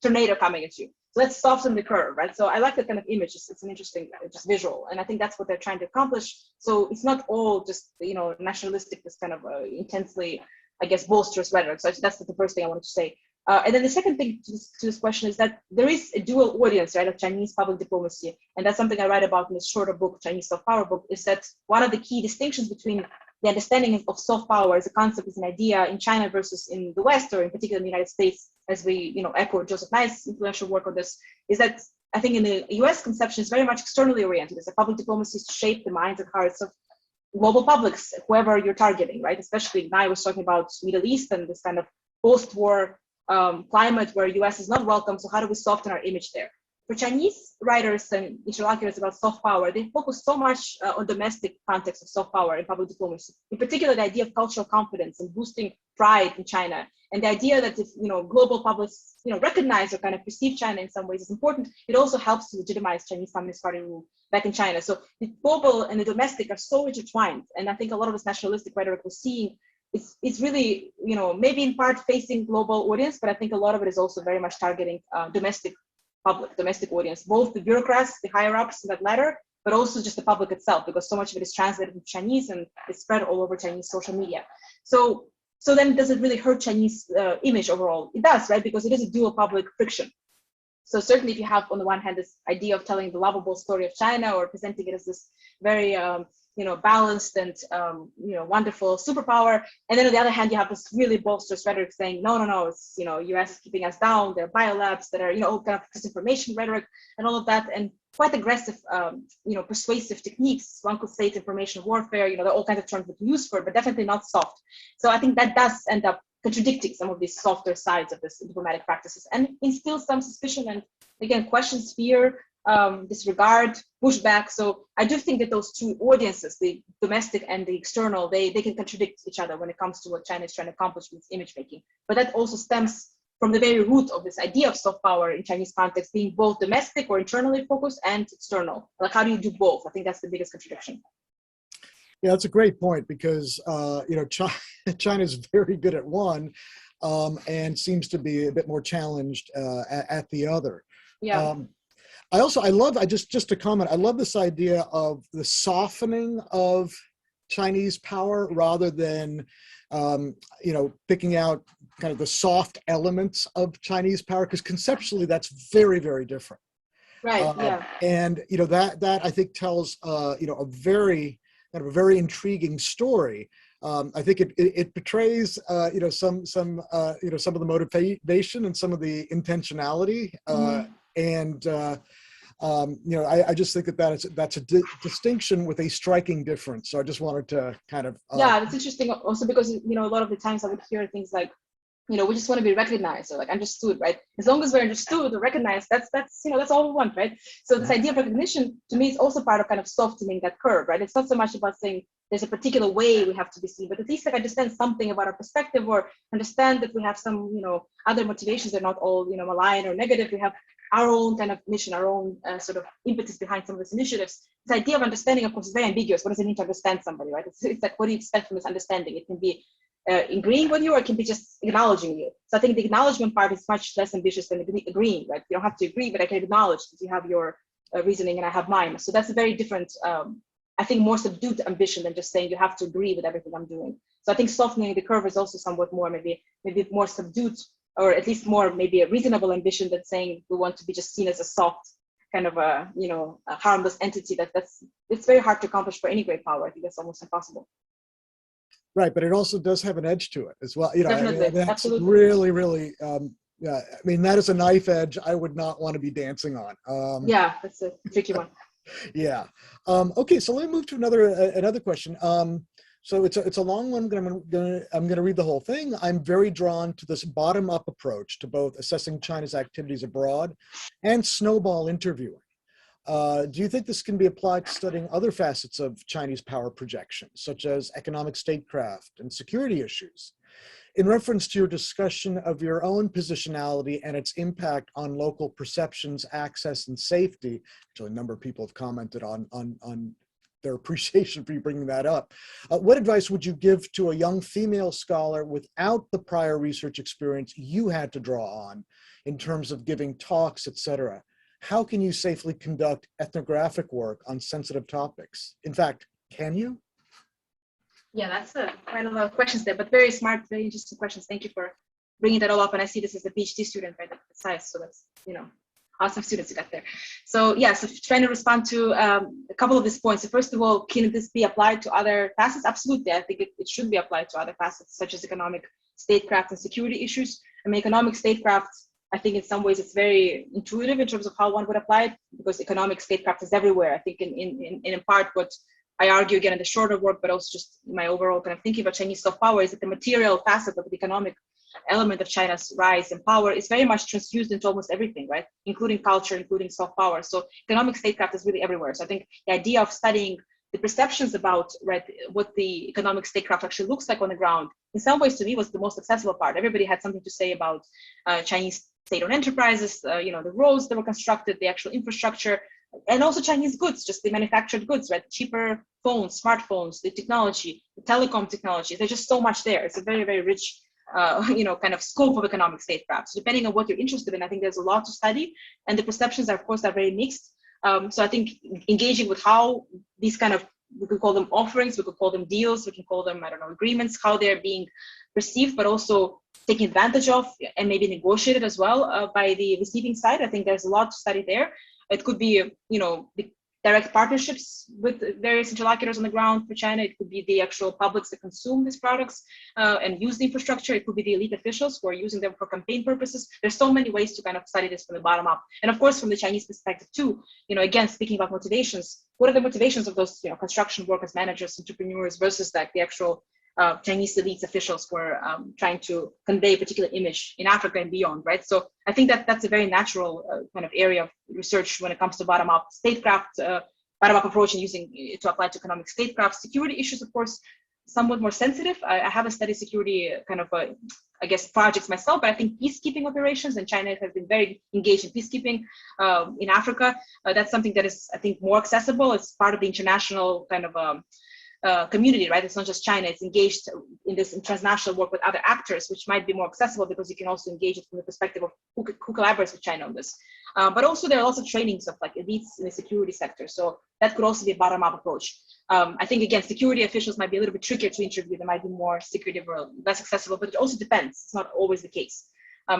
tornado coming at you. So let's soften the curve, right? So I like that kind of image. It's an interesting, just visual, and I think that's what they're trying to accomplish. So it's not all just, nationalistic, this kind of intensely, I guess, bolsterous rhetoric. So that's the first thing I wanted to say. And then the second thing to this question is that there is a dual audience, right, of Chinese public diplomacy. And that's something I write about in this shorter book, Chinese Soft Power book, is that one of the key distinctions between the understanding of soft power as a concept, as an idea in China versus in the West, or in particular in the United States, as we, echo Joseph Nye's influential work on this, is that I think in the US conception is very much externally oriented. It's a public diplomacy to shape the minds and hearts of global publics, whoever you're targeting, right? Especially Nye was talking about Middle East and this kind of post-war climate where US is not welcome. So how do we soften our image there? For Chinese writers and interlocutors about soft power, they focus so much on domestic context of soft power in public diplomacy. In particular, the idea of cultural confidence and boosting pride in China, and the idea that if global publics recognize or kind of perceive China in some ways is important, it also helps to legitimize Chinese Communist Party rule back in China. So the global and the domestic are so intertwined, and I think a lot of this nationalistic rhetoric we're seeing it's really, maybe in part facing global audience, but I think a lot of it is also very much targeting domestic audience, both the bureaucrats, the higher ups in that ladder, but also just the public itself, because so much of it is translated into Chinese and it's spread all over Chinese social media. So then does it really hurt Chinese image overall? It does, right? Because it is a dual public friction. So certainly if you have on the one hand this idea of telling the lovable story of China or presenting it as this very balanced and wonderful superpower, and then on the other hand you have this really bolsterous rhetoric saying no, it's US keeping us down, there are biolabs that are all kind of disinformation rhetoric and all of that, and quite aggressive, persuasive techniques. One could say it's information warfare, there are all kinds of terms that we use for it, but definitely not soft. So I think that does end up contradicting some of these softer sides of this diplomatic practices and instills some suspicion and, again, questions, fear, disregard, pushback. So I do think that those two audiences, the domestic and the external, they can contradict each other when it comes to what China is trying to accomplish with image making. But that also stems from the very root of this idea of soft power in Chinese context being both domestic or internally focused and external. Like, how do you do both? I think that's the biggest contradiction. Yeah, that's a great point because, China is very good at one and seems to be a bit more challenged at the other. Yeah. Just to comment, I love this idea of the softening of Chinese power rather than, picking out kind of the soft elements of Chinese power, because conceptually that's very, very different. Right, yeah. And, that I think tells, a very intriguing story. I think it portrays, some of the motivation and some of the intentionality. I just think that's a distinction with a striking difference. So I just wanted to kind of. Yeah, it's interesting also because, a lot of the times I would hear things like, we just want to be recognized or like understood, right? As long as we're understood or recognized, that's all we want, right? So this idea of recognition to me is also part of kind of softening that curve, right? It's not so much about saying there's a particular way we have to be seen, but at least like understand something about our perspective or understand that we have some, other motivations that are not all, malign or negative. We have our own kind of mission, our own sort of impetus behind some of these initiatives. This idea of understanding, of course, is very ambiguous. What does it mean to understand somebody, right? It's like, what do you expect from this understanding? It can be agreeing with you, or it can be just acknowledging you. So I think the acknowledgement part is much less ambitious than agreeing, right? You don't have to agree, but I can acknowledge that you have your reasoning and I have mine. So that's a very different, I think, more subdued ambition than just saying you have to agree with everything I'm doing. So I think softening the curve is also somewhat more, maybe more subdued, or at least more maybe a reasonable ambition than saying we want to be just seen as a soft kind of a harmless entity. It's very hard to accomplish for any great power. I think that's almost impossible. Right, but it also does have an edge to it as well. Definitely, that's absolutely. really, really, that is a knife edge I would not want to be dancing on. Yeah, that's a tricky one. Yeah. Okay, so let me move to another question. So it's a long one. I'm going to read the whole thing. I'm very drawn to this bottom-up approach to both assessing China's activities abroad and snowball interviewing. Do you think this can be applied to studying other facets of Chinese power projection, such as economic statecraft and security issues? In reference to your discussion of your own positionality and its impact on local perceptions, access, and safety, which a number of people have commented on their appreciation for you bringing that up. What advice would you give to a young female scholar without the prior research experience you had to draw on in terms of giving talks, etc.? How can you safely conduct ethnographic work on sensitive topics? In fact, can you? Yeah, that's quite a lot of questions there, but very smart, very interesting questions. Thank you for bringing that all up. And I see this as a PhD student, right, at SAIS, so that's, awesome students you got there. So yeah, so trying to respond to a couple of these points. So first of all, can this be applied to other facets? Absolutely, I think it should be applied to other facets, such as economic statecraft and security issues. I mean, economic statecraft, I think in some ways it's very intuitive in terms of how one would apply it, because economic statecraft is everywhere. I think in part what I argue again in the shorter work, but also just my overall kind of thinking about Chinese soft power is that the material facet of the economic element of China's rise and power is very much transfused into almost everything, right? Including culture, including soft power. So economic statecraft is really everywhere. So I think the idea of studying the perceptions about, right, what the economic statecraft actually looks like on the ground, in some ways to me was the most accessible part. Everybody had something to say about Chinese state-owned enterprises, the roads that were constructed, the actual infrastructure, and also Chinese goods, just the manufactured goods, right? Cheaper phones, smartphones, the technology, the telecom technology. There's just so much there. It's a very, very rich, kind of scope of economic statecraft. So depending on what you're interested in, I think there's a lot to study, and the perceptions are, of course, very mixed. So I think engaging with how these kind of, we could call them offerings, we could call them deals, we can call them, agreements, how they're being perceived, but also taken advantage of and maybe negotiated as well by the receiving side. I think there's a lot to study there. It could be, the direct partnerships with various interlocutors on the ground for China. It could be the actual publics that consume these products and use the infrastructure. It could be the elite officials who are using them for campaign purposes. There's so many ways to kind of study this from the bottom up. And of course, from the Chinese perspective too, again, speaking about motivations, what are the motivations of those, construction workers, managers, entrepreneurs versus like the actual Chinese elites officials who are trying to convey a particular image in Africa and beyond, right? So I think that that's a very natural kind of area of research when it comes to bottom-up statecraft, bottom-up approach and using it to apply to economic statecraft. Security issues, of course, somewhat more sensitive. I haven't studied security kind of, I guess, projects myself, but I think peacekeeping operations, and China has been very engaged in peacekeeping in Africa. That's something that is, I think, more accessible. It's part of the international kind of community, right? It's not just China, it's engaged in this transnational work with other actors, which might be more accessible because you can also engage it from the perspective of who collaborates with China on this. But also there are lots of trainings of like elites in the security sector. So that could also be a bottom-up approach. I think, again, security officials might be a little bit trickier to interview. They might be more secretive or less accessible, but it also depends. It's not always the case.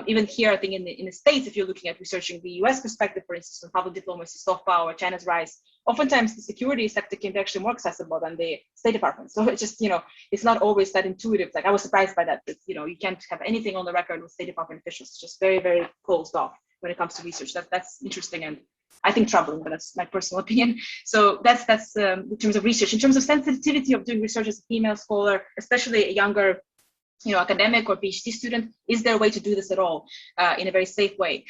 Even here, I think in the States, if you're looking at researching the US perspective, for instance, on public diplomacy, soft power, China's rise, oftentimes the security sector can be actually more accessible than the State Department. So it's just, it's not always that intuitive. Like I was surprised by that, you can't have anything on the record with State Department officials. It's just very, very closed off when it comes to research. That's interesting and I think troubling, but that's my personal opinion. So that's in terms of research. In terms of sensitivity of doing research as a female scholar, especially a younger academic or PhD student, is there a way to do this at all in a very safe way?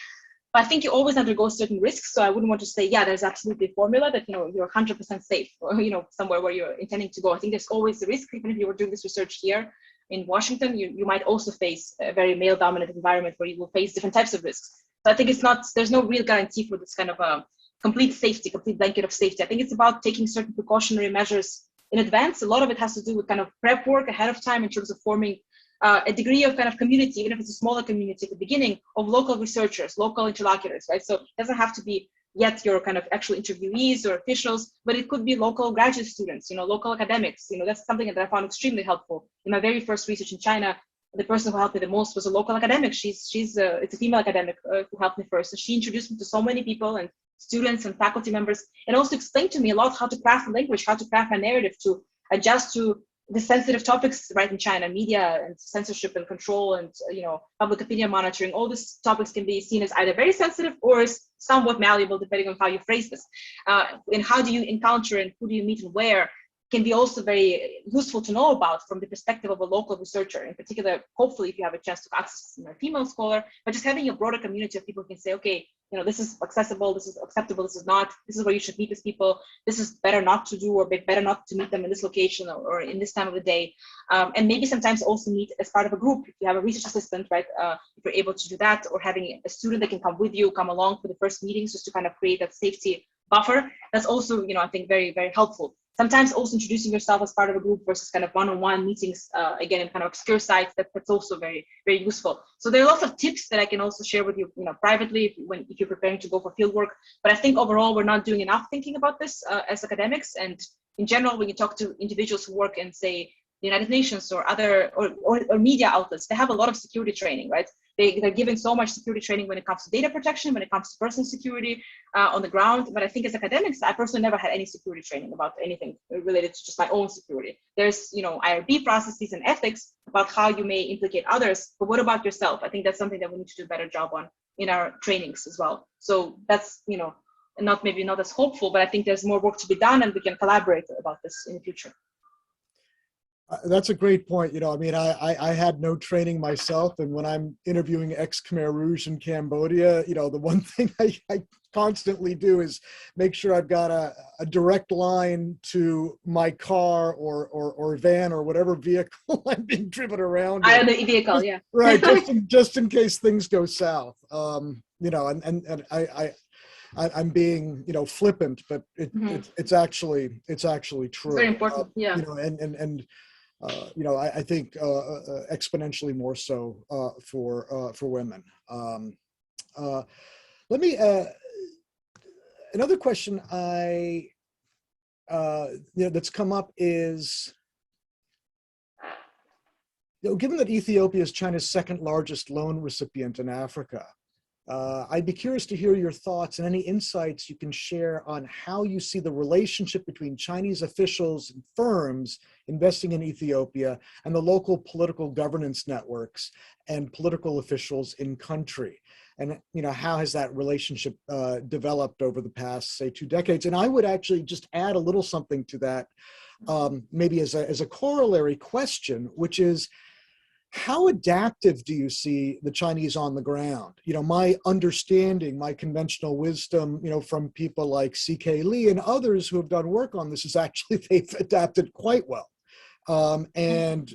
But I think you always undergo certain risks. So I wouldn't want to say, yeah, there's absolutely a formula that, you're 100% safe or, somewhere where you're intending to go. I think there's always a risk. Even if you were doing this research here in Washington, you might also face a very male dominant environment where you will face different types of risks. So I think there's no real guarantee for this kind of a complete safety, complete blanket of safety. I think it's about taking certain precautionary measures in advance. A lot of it has to do with kind of prep work ahead of time in terms of forming a degree of kind of community, even if it's a smaller community at the beginning, of local researchers, local interlocutors, right? So it doesn't have to be yet your kind of actual interviewees or officials, but it could be local graduate students, local academics. That's something that I found extremely helpful. In my very first research in China, the person who helped me the most was a local academic. It's a female academic who helped me first. So she introduced me to so many people and students and faculty members, and also explained to me a lot how to craft the language, how to craft my narrative to adjust to the sensitive topics, right, in China, media and censorship and control and, public opinion monitoring. All these topics can be seen as either very sensitive or as somewhat malleable, depending on how you phrase this. And how do you encounter and who do you meet and where can be also very useful to know about from the perspective of a local researcher. In particular, hopefully, if you have a chance to access a female scholar, but just having a broader community of people who can say, okay, this is accessible, this is acceptable, this is not, this is where you should meet these people, this is better not to do, or better not to meet them in this location or in this time of the day. And maybe sometimes also meet as part of a group. If you have a research assistant, right, if you're able to do that, or having a student that can come with you, come along for the first meetings, just to kind of create that safety buffer. That's also, I think very, very helpful. Sometimes also introducing yourself as part of a group versus kind of one-on-one meetings, again, in kind of obscure sites, that's also very, very useful. So there are lots of tips that I can also share with you, privately if you're preparing to go for field work. But I think overall, we're not doing enough thinking about this as academics. And in general, when you talk to individuals who work in, say, the United Nations or other or media outlets, they have a lot of security training, right? They're giving so much security training when it comes to data protection, when it comes to personal security on the ground. But I think as academics, I personally never had any security training about anything related to just my own security. There's, IRB processes and ethics about how you may implicate others, but what about yourself? I think that's something that we need to do a better job on in our trainings as well. So that's, maybe not as hopeful, but I think there's more work to be done and we can collaborate about this in the future. That's a great point. I had no training myself. And when I'm interviewing ex-Khmer Rouge in Cambodia, the one thing I constantly do is make sure I've got a direct line to my car or van or whatever vehicle I'm being driven around. I know the vehicle, yeah. Right, just in case things go south. I'm being, flippant, but it's actually true. It's very important, yeah. I think exponentially more so for women. Let me another question that's come up is, given that Ethiopia is China's second largest loan recipient in Africa, I'd be curious to hear your thoughts and any insights you can share on how you see the relationship between Chinese officials and firms investing in Ethiopia and the local political governance networks and political officials in country. And how has that relationship developed over the past, say, 2 decades? And I would actually just add a little something to that, maybe as a corollary question, which is, how adaptive do you see the Chinese on the ground? My understanding, my conventional wisdom, from people like C.K. Lee and others who have done work on this is actually they've adapted quite well, and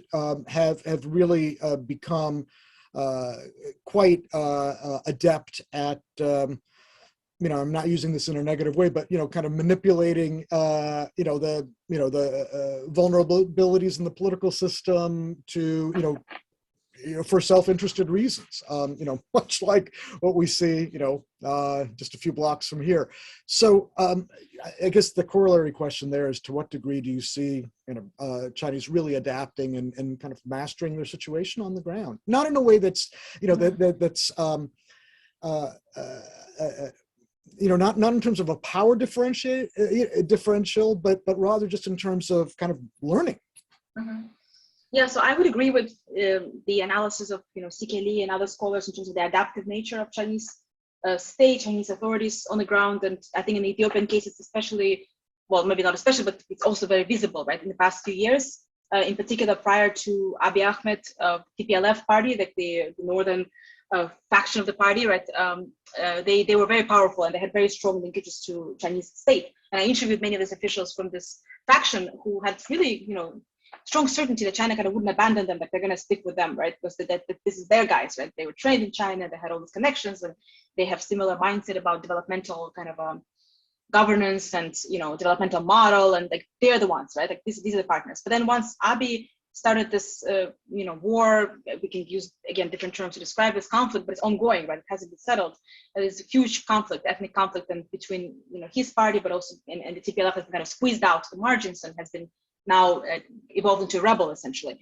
have really become quite adept at, I'm not using this in a negative way, but kind of manipulating, the vulnerabilities in the political system to, for self-interested reasons, much like what we see, just a few blocks from here. So I guess the corollary question there is, to what degree do you see Chinese really adapting and kind of mastering their situation on the ground? Not in a way that's, that's not in terms of a power differential, but rather just in terms of kind of learning. Mm-hmm. Yeah, so I would agree with the analysis of C.K. Lee and other scholars in terms of the adaptive nature of Chinese state, Chinese authorities on the ground, and I think in the Ethiopian case it's especially, well, maybe not especially, but it's also very visible, right? In the past few years, in particular prior to Abiy Ahmed, TPLF party, like the northern faction of the party, right? They were very powerful and they had very strong linkages to Chinese state. And I interviewed many of these officials from this faction who had really, strong certainty that China kind of wouldn't abandon them, that they're going to stick with them, right? Because that this is their guys, right? They were trained in China, they had all these connections, and they have similar mindset about developmental kind of governance and developmental model, and like they're the ones, right? Like these are the partners. But then once Abiy started this, war, we can use again different terms to describe this conflict, but it's ongoing, right? It hasn't been settled. There's a huge conflict, ethnic conflict, and between his party, but also and the TPLF has been kind of squeezed out to the margins and has been now evolved into a rebel, essentially.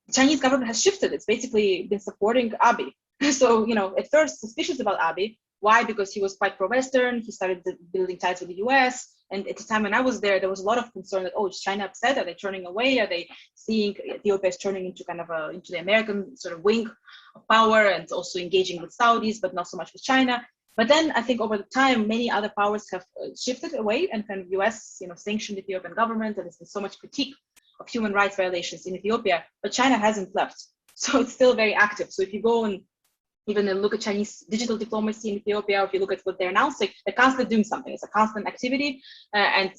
The Chinese government has shifted. It's basically been supporting Abiy. So, at first suspicious about Abiy. Why? Because he was quite pro-Western. He started building ties with the US. And at the time when I was there was a lot of concern that, is China upset? Are they turning away? Are they seeing Ethiopia is turning into kind of into the American sort of wing of power, and also engaging with Saudis, but not so much with China? But then I think over the time, many other powers have shifted away, and kind of US, sanctioned the Ethiopian government, and there's been so much critique of human rights violations in Ethiopia, but China hasn't left. So it's still very active. So if you go and even look at Chinese digital diplomacy in Ethiopia, or if you look at what they're announcing, they're constantly doing something. It's a constant activity, and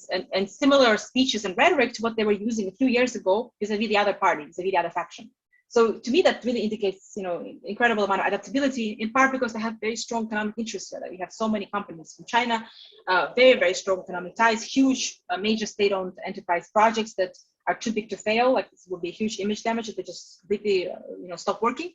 similar speeches and rhetoric to what they were using a few years ago vis-a-vis the other party, vis-a-vis the other faction. So to me, that really indicates, incredible amount of adaptability, in part because they have very strong economic interests there. We have so many companies from China, very, very strong economic ties, huge major state-owned enterprise projects that are too big to fail. Like this will be a huge image damage if they just completely, stop working.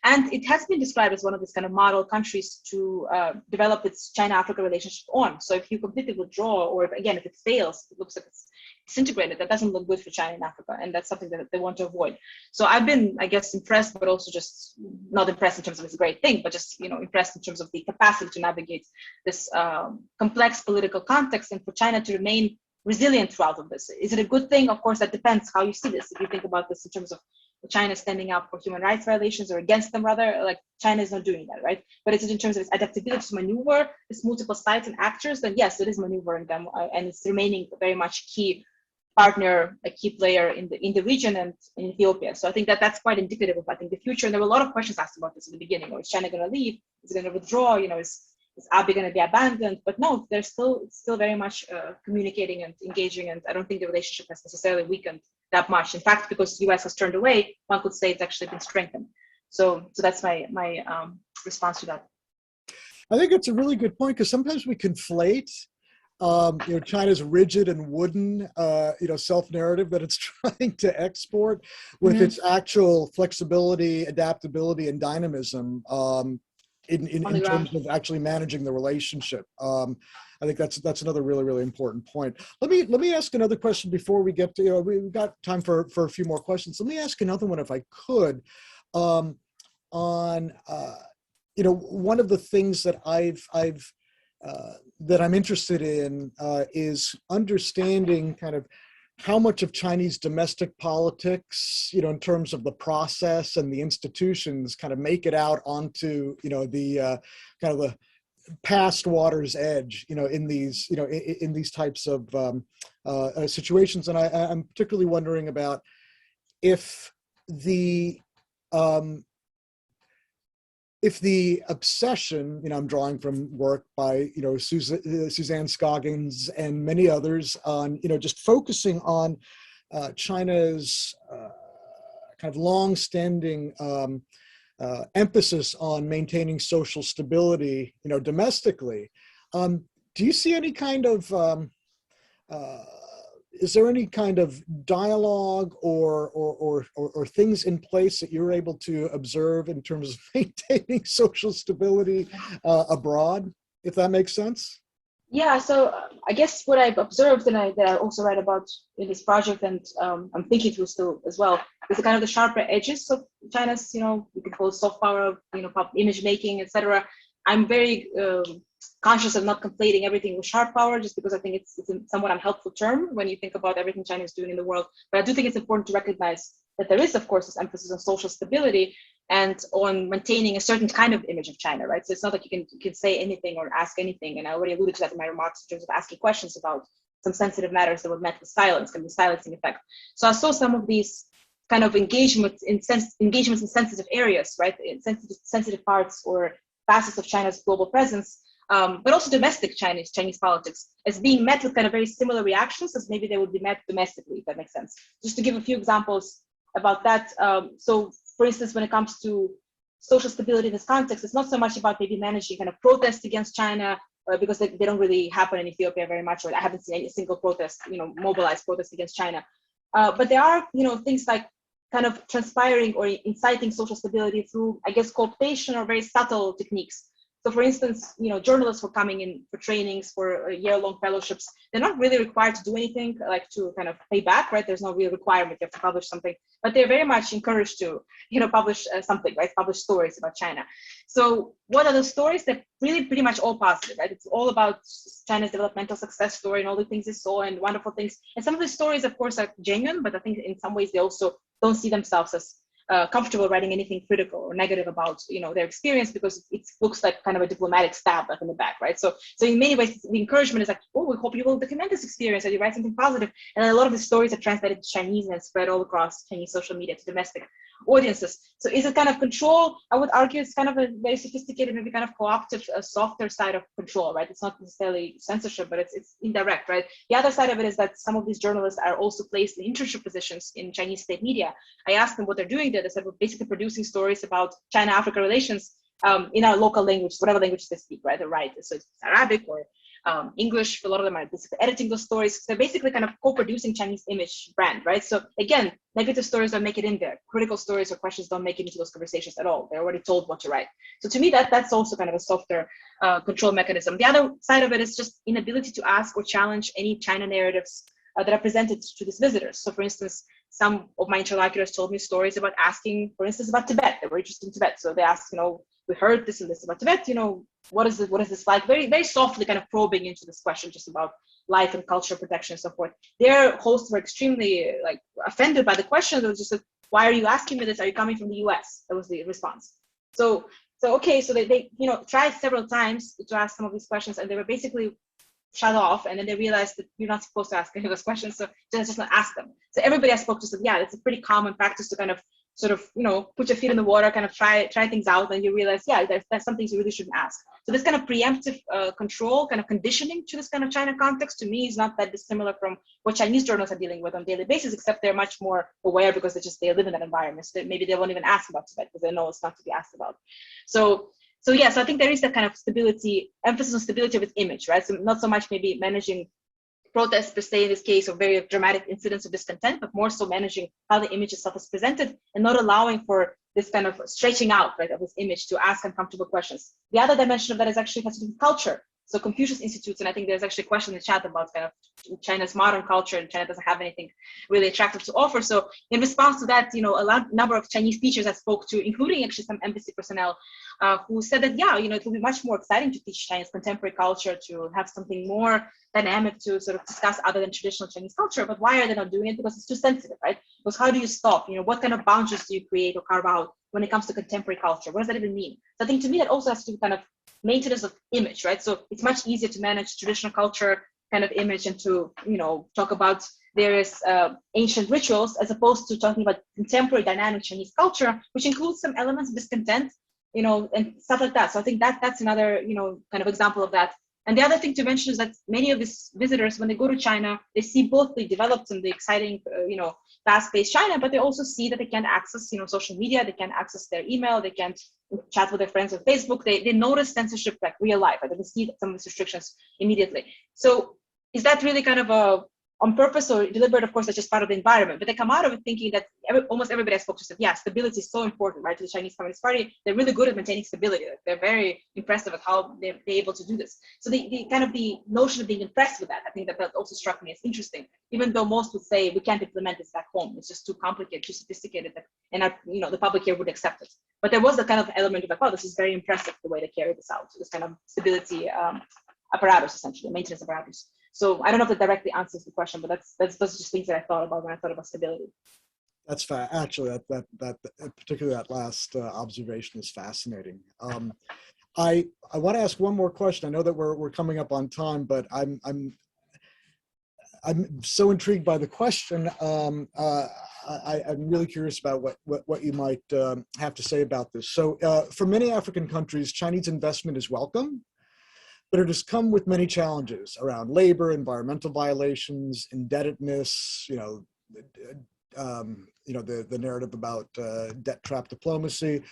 And it has been described as one of these kind of model countries to develop its China-Africa relationship on. So if you completely withdraw, or if it fails, it looks like it's disintegrated, that doesn't look good for China and Africa. And that's something that they want to avoid. So I've been, I guess, impressed, but also just not impressed in terms of it's a great thing, but just, impressed in terms of the capacity to navigate this complex political context, and for China to remain resilient throughout all this. Is it a good thing? Of course, that depends how you see this. If you think about this in terms of China standing up for human rights violations, or against them rather, like China is not doing that, right? But is it in terms of its adaptability to maneuver its multiple sides and actors? Then yes, it is maneuvering them, and it's remaining very much key partner, a key player in the region and in Ethiopia. So I think that's quite indicative of, I think, the future. And there were a lot of questions asked about this in the beginning. Is China going to leave? Is it going to withdraw? Is Abiy going to be abandoned? But no, they're still very much communicating and engaging, and I don't think the relationship has necessarily weakened that much. In fact, because the US has turned away, one could say it's actually been strengthened. So that's my response to that. I think it's a really good point, because sometimes we conflate China's rigid and wooden, self-narrative that it's trying to export with its actual flexibility, adaptability, and dynamism in terms of actually managing the relationship. I think that's another really, really important point. Let me ask another question before we get to, we've got time for a few more questions. Let me ask another one, if I could, on one of the things that that I'm interested in is understanding kind of how much of Chinese domestic politics, in terms of the process and the institutions, kind of make it out onto, the kind of the past water's edge, in these, in these types of situations. And I'm particularly wondering about if the obsession, I'm drawing from work by, Suzanne Scoggins and many others on, just focusing on China's kind of long-standing emphasis on maintaining social stability, domestically. Do you see any kind of, is there any kind of dialogue or things in place that you're able to observe in terms of maintaining social stability abroad, if that makes sense? Yeah, so I guess what I've observed and that I also write about in this project, and I'm thinking through still as well, is the kind of the sharper edges of China's, we could call it soft power, image making, etc. I'm very conscious of not conflating everything with sharp power, just because I think it's a somewhat unhelpful term when you think about everything China is doing in the world. But I do think it's important to recognize that there is, of course, this emphasis on social stability and on maintaining a certain kind of image of China, right? So it's not like you can say anything or ask anything. And I already alluded to that in my remarks in terms of asking questions about some sensitive matters that were met with silence, kind of the silencing effect. So I saw some of these kind of engagements in sensitive areas, right? In sensitive parts or facets of China's global presence, but also domestic Chinese politics, as being met with kind of very similar reactions as maybe they would be met domestically, if that makes sense. Just to give a few examples about that. So for instance, when it comes to social stability in this context, it's not so much about maybe managing kind of protests against China, because they don't really happen in Ethiopia very much, or I haven't seen any single protest, mobilized protest against China. But there are, things like kind of transpiring or inciting social stability through, I guess, cooptation or very subtle techniques. So for instance, journalists who are coming in for trainings, for year-long fellowships, they're not really required to do anything like to kind of pay back, right? There's no real requirement you have to publish something, but they're very much encouraged to, publish something, right? Publish stories about China. So what are the stories? They're really pretty much all positive, right? It's all about China's developmental success story and all the things they saw and wonderful things. And some of the stories, of course, are genuine, but I think in some ways they also don't see themselves as comfortable writing anything critical or negative about their experience, because it looks like kind of a diplomatic stab in the back, right? So in many ways the encouragement is like, oh, we hope you will document this experience and you write something positive. And a lot of the stories are translated to Chinese and spread all across Chinese social media to domestic audiences. So is it kind of control? I would argue it's kind of a very sophisticated, maybe kind of co-optive, softer side of control, right? It's not necessarily censorship, but it's indirect, right? The other side of it is that some of these journalists are also placed in internship positions in Chinese state media. I asked them what they're doing there. They said we're basically producing stories about China-Africa relations in our local language, whatever language they speak, right? They're right. So it's Arabic or English. A lot of them are basically editing those stories. So they're basically kind of co-producing Chinese image brand, right? So again, negative stories don't make it in there. Critical stories or questions don't make it into those conversations at all. They're already told what to write. So to me, that's also kind of a softer control mechanism. The other side of it is just inability to ask or challenge any China narratives that are presented to these visitors. So for instance, some of my interlocutors told me stories about asking, for instance, about Tibet. They were interested in Tibet. So they asked, we heard this and this about Tibet, what is this like? Very, very softly kind of probing into this question just about life and culture protection and so forth. Their hosts were extremely offended by the question. They were just like, why are you asking me this? Are you coming from the US? That was the response. So okay, so they tried several times to ask some of these questions, and they were basically shut off, and then they realized that you're not supposed to ask any of those questions, so just not ask them. So everybody I spoke to said, yeah, it's a pretty common practice to kind of sort of, put your feet in the water, kind of try things out, and you realize, yeah, there's some things you really shouldn't ask. So this kind of preemptive control, kind of conditioning to this kind of China context, to me, is not that dissimilar from what Chinese journalists are dealing with on a daily basis, except they're much more aware because they live in that environment. So maybe they won't even ask about Tibet because they know it's not to be asked about. So yes, I think there is that kind of stability, emphasis on stability of its image, right? So not so much maybe managing protests per se in this case, or very dramatic incidents of discontent, but more so managing how the image itself is presented and not allowing for this kind of stretching out, right, of this image to ask uncomfortable questions. The other dimension of that is actually has to do with culture. So Confucius Institutes, and I think there's actually a question in the chat about kind of China's modern culture, and China doesn't have anything really attractive to offer. So in response to that, a number of Chinese teachers I spoke to, including actually some embassy personnel, who said that, yeah, it will be much more exciting to teach Chinese contemporary culture, to have something more dynamic to sort of discuss other than traditional Chinese culture. But why are they not doing it? Because it's too sensitive, right? Because how do you stop? What kind of boundaries do you create or carve out when it comes to contemporary culture? What does that even mean? So I think to me that also has to do kind of maintenance of image, right? So it's much easier to manage traditional culture kind of image and to, talk about various ancient rituals as opposed to talking about contemporary dynamic Chinese culture, which includes some elements of discontent, and stuff like that. So I think that's another, kind of example of that. And the other thing to mention is that many of these visitors, when they go to China, they see both the developed and the exciting, fast-paced China, but they also see that they can't access, social media, they can't access their email, they can't chat with their friends on Facebook. They notice censorship like real life, right? They see some of these restrictions immediately. So is that really kind of on purpose or deliberate? Of course, that's just part of the environment, but they come out of it thinking that almost everybody I spoke to said, yeah, stability is so important, right? To the Chinese Communist Party, they're really good at maintaining stability. They're very impressive at how they're able to do this. So the kind of the notion of being impressed with that, I think that also struck me as interesting, even though most would say we can't implement this back home. It's just too complicated, too sophisticated, and the public here would accept it. But there was a kind of element of like, oh, this is very impressive the way they carry this out. So this kind of stability apparatus, essentially, maintenance apparatus. So I don't know if that directly answers the question, but that's just things that I thought about when I thought about stability. That's actually that particularly that last observation is fascinating. I want to ask one more question. I know that we're coming up on time, but I'm so intrigued by the question. I'm really curious about what you might have to say about this. So for many African countries, Chinese investment is welcome, but it has come with many challenges around labor, environmental violations, indebtedness, the narrative about debt trap diplomacy.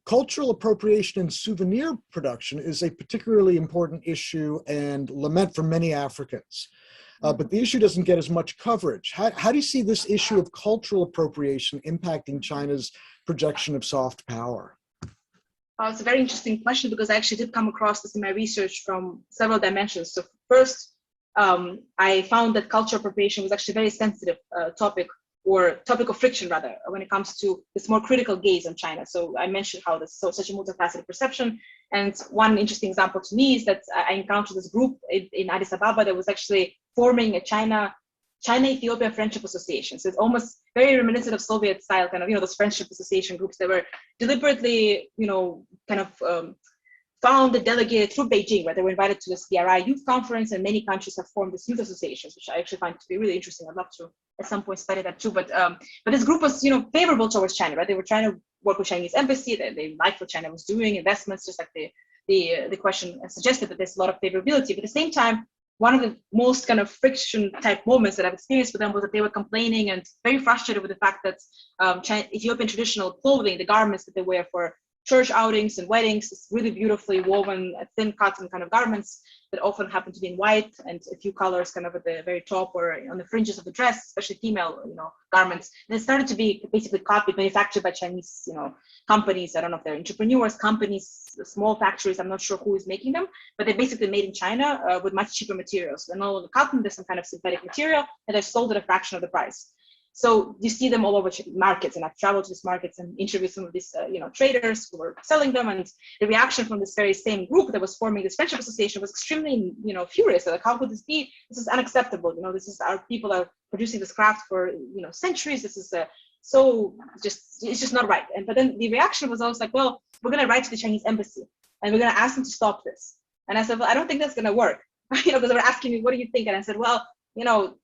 Cultural appropriation and souvenir production is a particularly important issue and lament for many Africans. But the issue doesn't get as much coverage. How do you see this issue of cultural appropriation impacting China's projection of soft power? It's a very interesting question because I actually did come across this in my research from several dimensions. So first, I found that cultural appropriation was actually a very sensitive topic of friction rather, when it comes to this more critical gaze on China. So I mentioned how there's such a multifaceted perception. And one interesting example to me is that I encountered this group in Addis Ababa that was actually forming a China-Ethiopia Friendship Association. So it's almost very reminiscent of Soviet style, kind of, those friendship association groups that were deliberately, found and delegated through Beijing, where they were invited to this DRI youth conference, and many countries have formed these youth associations, which I actually find to be really interesting. I'd love to at some point study that too. But this group was, favorable towards China, right? They were trying to work with Chinese embassy. They liked what China was doing, investments, just like the question suggested that there's a lot of favorability. But at the same time, one of the most kind of friction type moments that I've experienced with them was that they were complaining and very frustrated with the fact that Ethiopian traditional clothing, the garments that they wear for church outings and weddings, is really beautifully woven, thin cotton kind of garments that often happen to be in white and a few colors kind of at the very top or on the fringes of the dress, especially female, garments. And it started to be basically copied, manufactured by Chinese, companies. I don't know if they're entrepreneurs, companies, small factories. I'm not sure who is making them, but they're basically made in China with much cheaper materials. They're no longer cotton, there's some kind of synthetic material, and they're sold at a fraction of the price. So you see them all over markets, and I've traveled to these markets and interviewed some of these, traders who were selling them. And the reaction from this very same group that was forming this friendship association was extremely, furious. They're like, how could this be? This is unacceptable. This is our people are producing this craft for, centuries. This is it's just not right. But then the reaction was always like, well, we're going to write to the Chinese embassy and we're going to ask them to stop this. And I said, well, I don't think that's going to work. Because they were asking me, what do you think? And I said, well,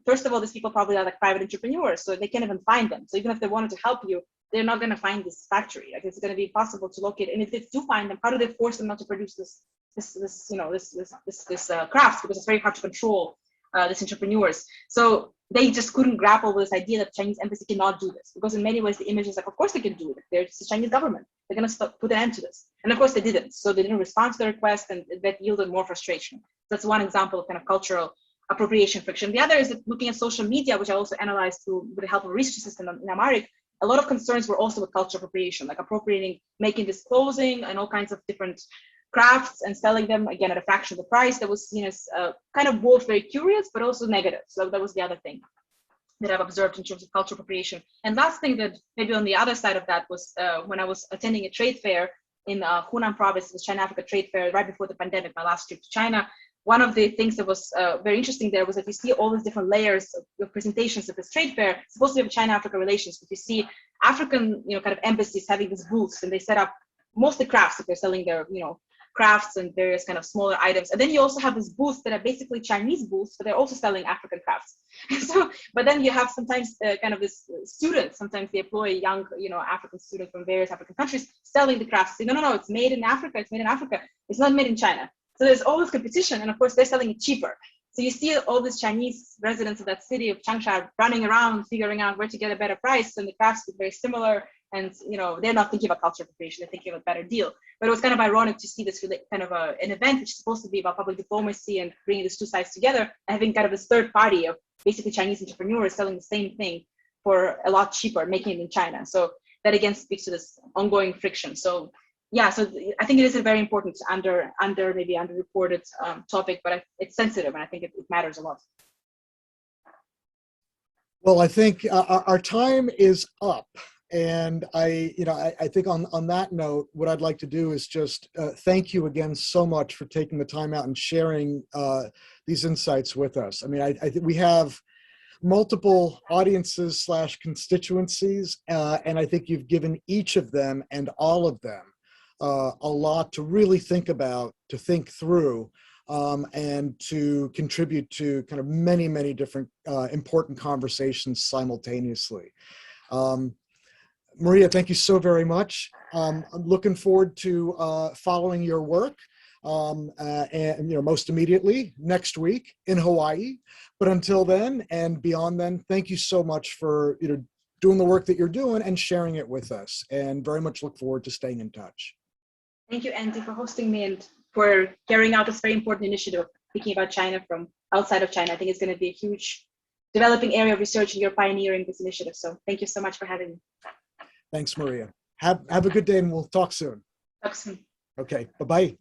first of all, these people probably are like private entrepreneurs, so they can't even find them. So even if they wanted to help you, they're not going to find this factory. Like, it's going to be impossible to locate. And if they do find them, how do they force them not to produce this crafts? Because it's very hard to control these entrepreneurs. So they just couldn't grapple with this idea that Chinese embassy cannot do this, because in many ways the image is like, of course they can do it. They're just the Chinese government. They're going to put an end to this. And of course they didn't. So they didn't respond to the request, and that yielded more frustration. That's one example of kind of cultural appropriation friction. The other is that looking at social media, which I also analyzed with the help of a research assistant in Amharic, a lot of concerns were also with cultural appropriation, like appropriating, making this clothing and all kinds of different crafts and selling them, again, at a fraction of the price. That was seen as kind of both very curious, but also negative. So that was the other thing that I've observed in terms of cultural appropriation. And last thing that maybe on the other side of that was when I was attending a trade fair in Hunan province, the China-Africa Trade Fair, right before the pandemic, my last trip to China. One of the things that was very interesting there was that you see all these different layers of presentations of this trade fair. It's supposed to be of China-Africa relations, but you see African, kind of embassies having these booths, and they set up mostly crafts that they're selling their, crafts and various kind of smaller items. And then you also have these booths that are basically Chinese booths, but they're also selling African crafts. So, but then you have sometimes kind of this students, sometimes they employ young, African students from various African countries selling the crafts. Say, no, it's made in Africa. It's made in Africa. It's not made in China. So there's all this competition, and of course they're selling it cheaper. So you see all these Chinese residents of that city of Changsha running around, figuring out where to get a better price, and the crafts look very similar. And they're not thinking about culture appropriation; they're thinking of a better deal. But it was kind of ironic to see this kind of an event which is supposed to be about public diplomacy and bringing these two sides together, and having kind of this third party of basically Chinese entrepreneurs selling the same thing for a lot cheaper, making it in China. So that again speaks to this ongoing friction. So yeah, so I think it is a very important maybe underreported topic, but it's sensitive, and I think it matters a lot. Well, I think our time is up. And I think on that note, what I'd like to do is just thank you again so much for taking the time out and sharing these insights with us. I mean, I think we have multiple audiences / constituencies, and I think you've given each of them and all of them a lot to really think about, to think through, and to contribute to kind of many, many different important conversations simultaneously. Maria, thank you so very much. I'm looking forward to following your work, and most immediately next week in Hawaii. But until then and beyond then, thank you so much for doing the work that you're doing and sharing it with us. And very much look forward to staying in touch. Thank you, Andy, for hosting me and for carrying out this very important initiative, thinking about China from outside of China. I think it's going to be a huge developing area of research, and you're pioneering this initiative. So thank you so much for having me. Thanks, Maria. Have a good day, and we'll talk soon. Talk soon. Okay, bye-bye.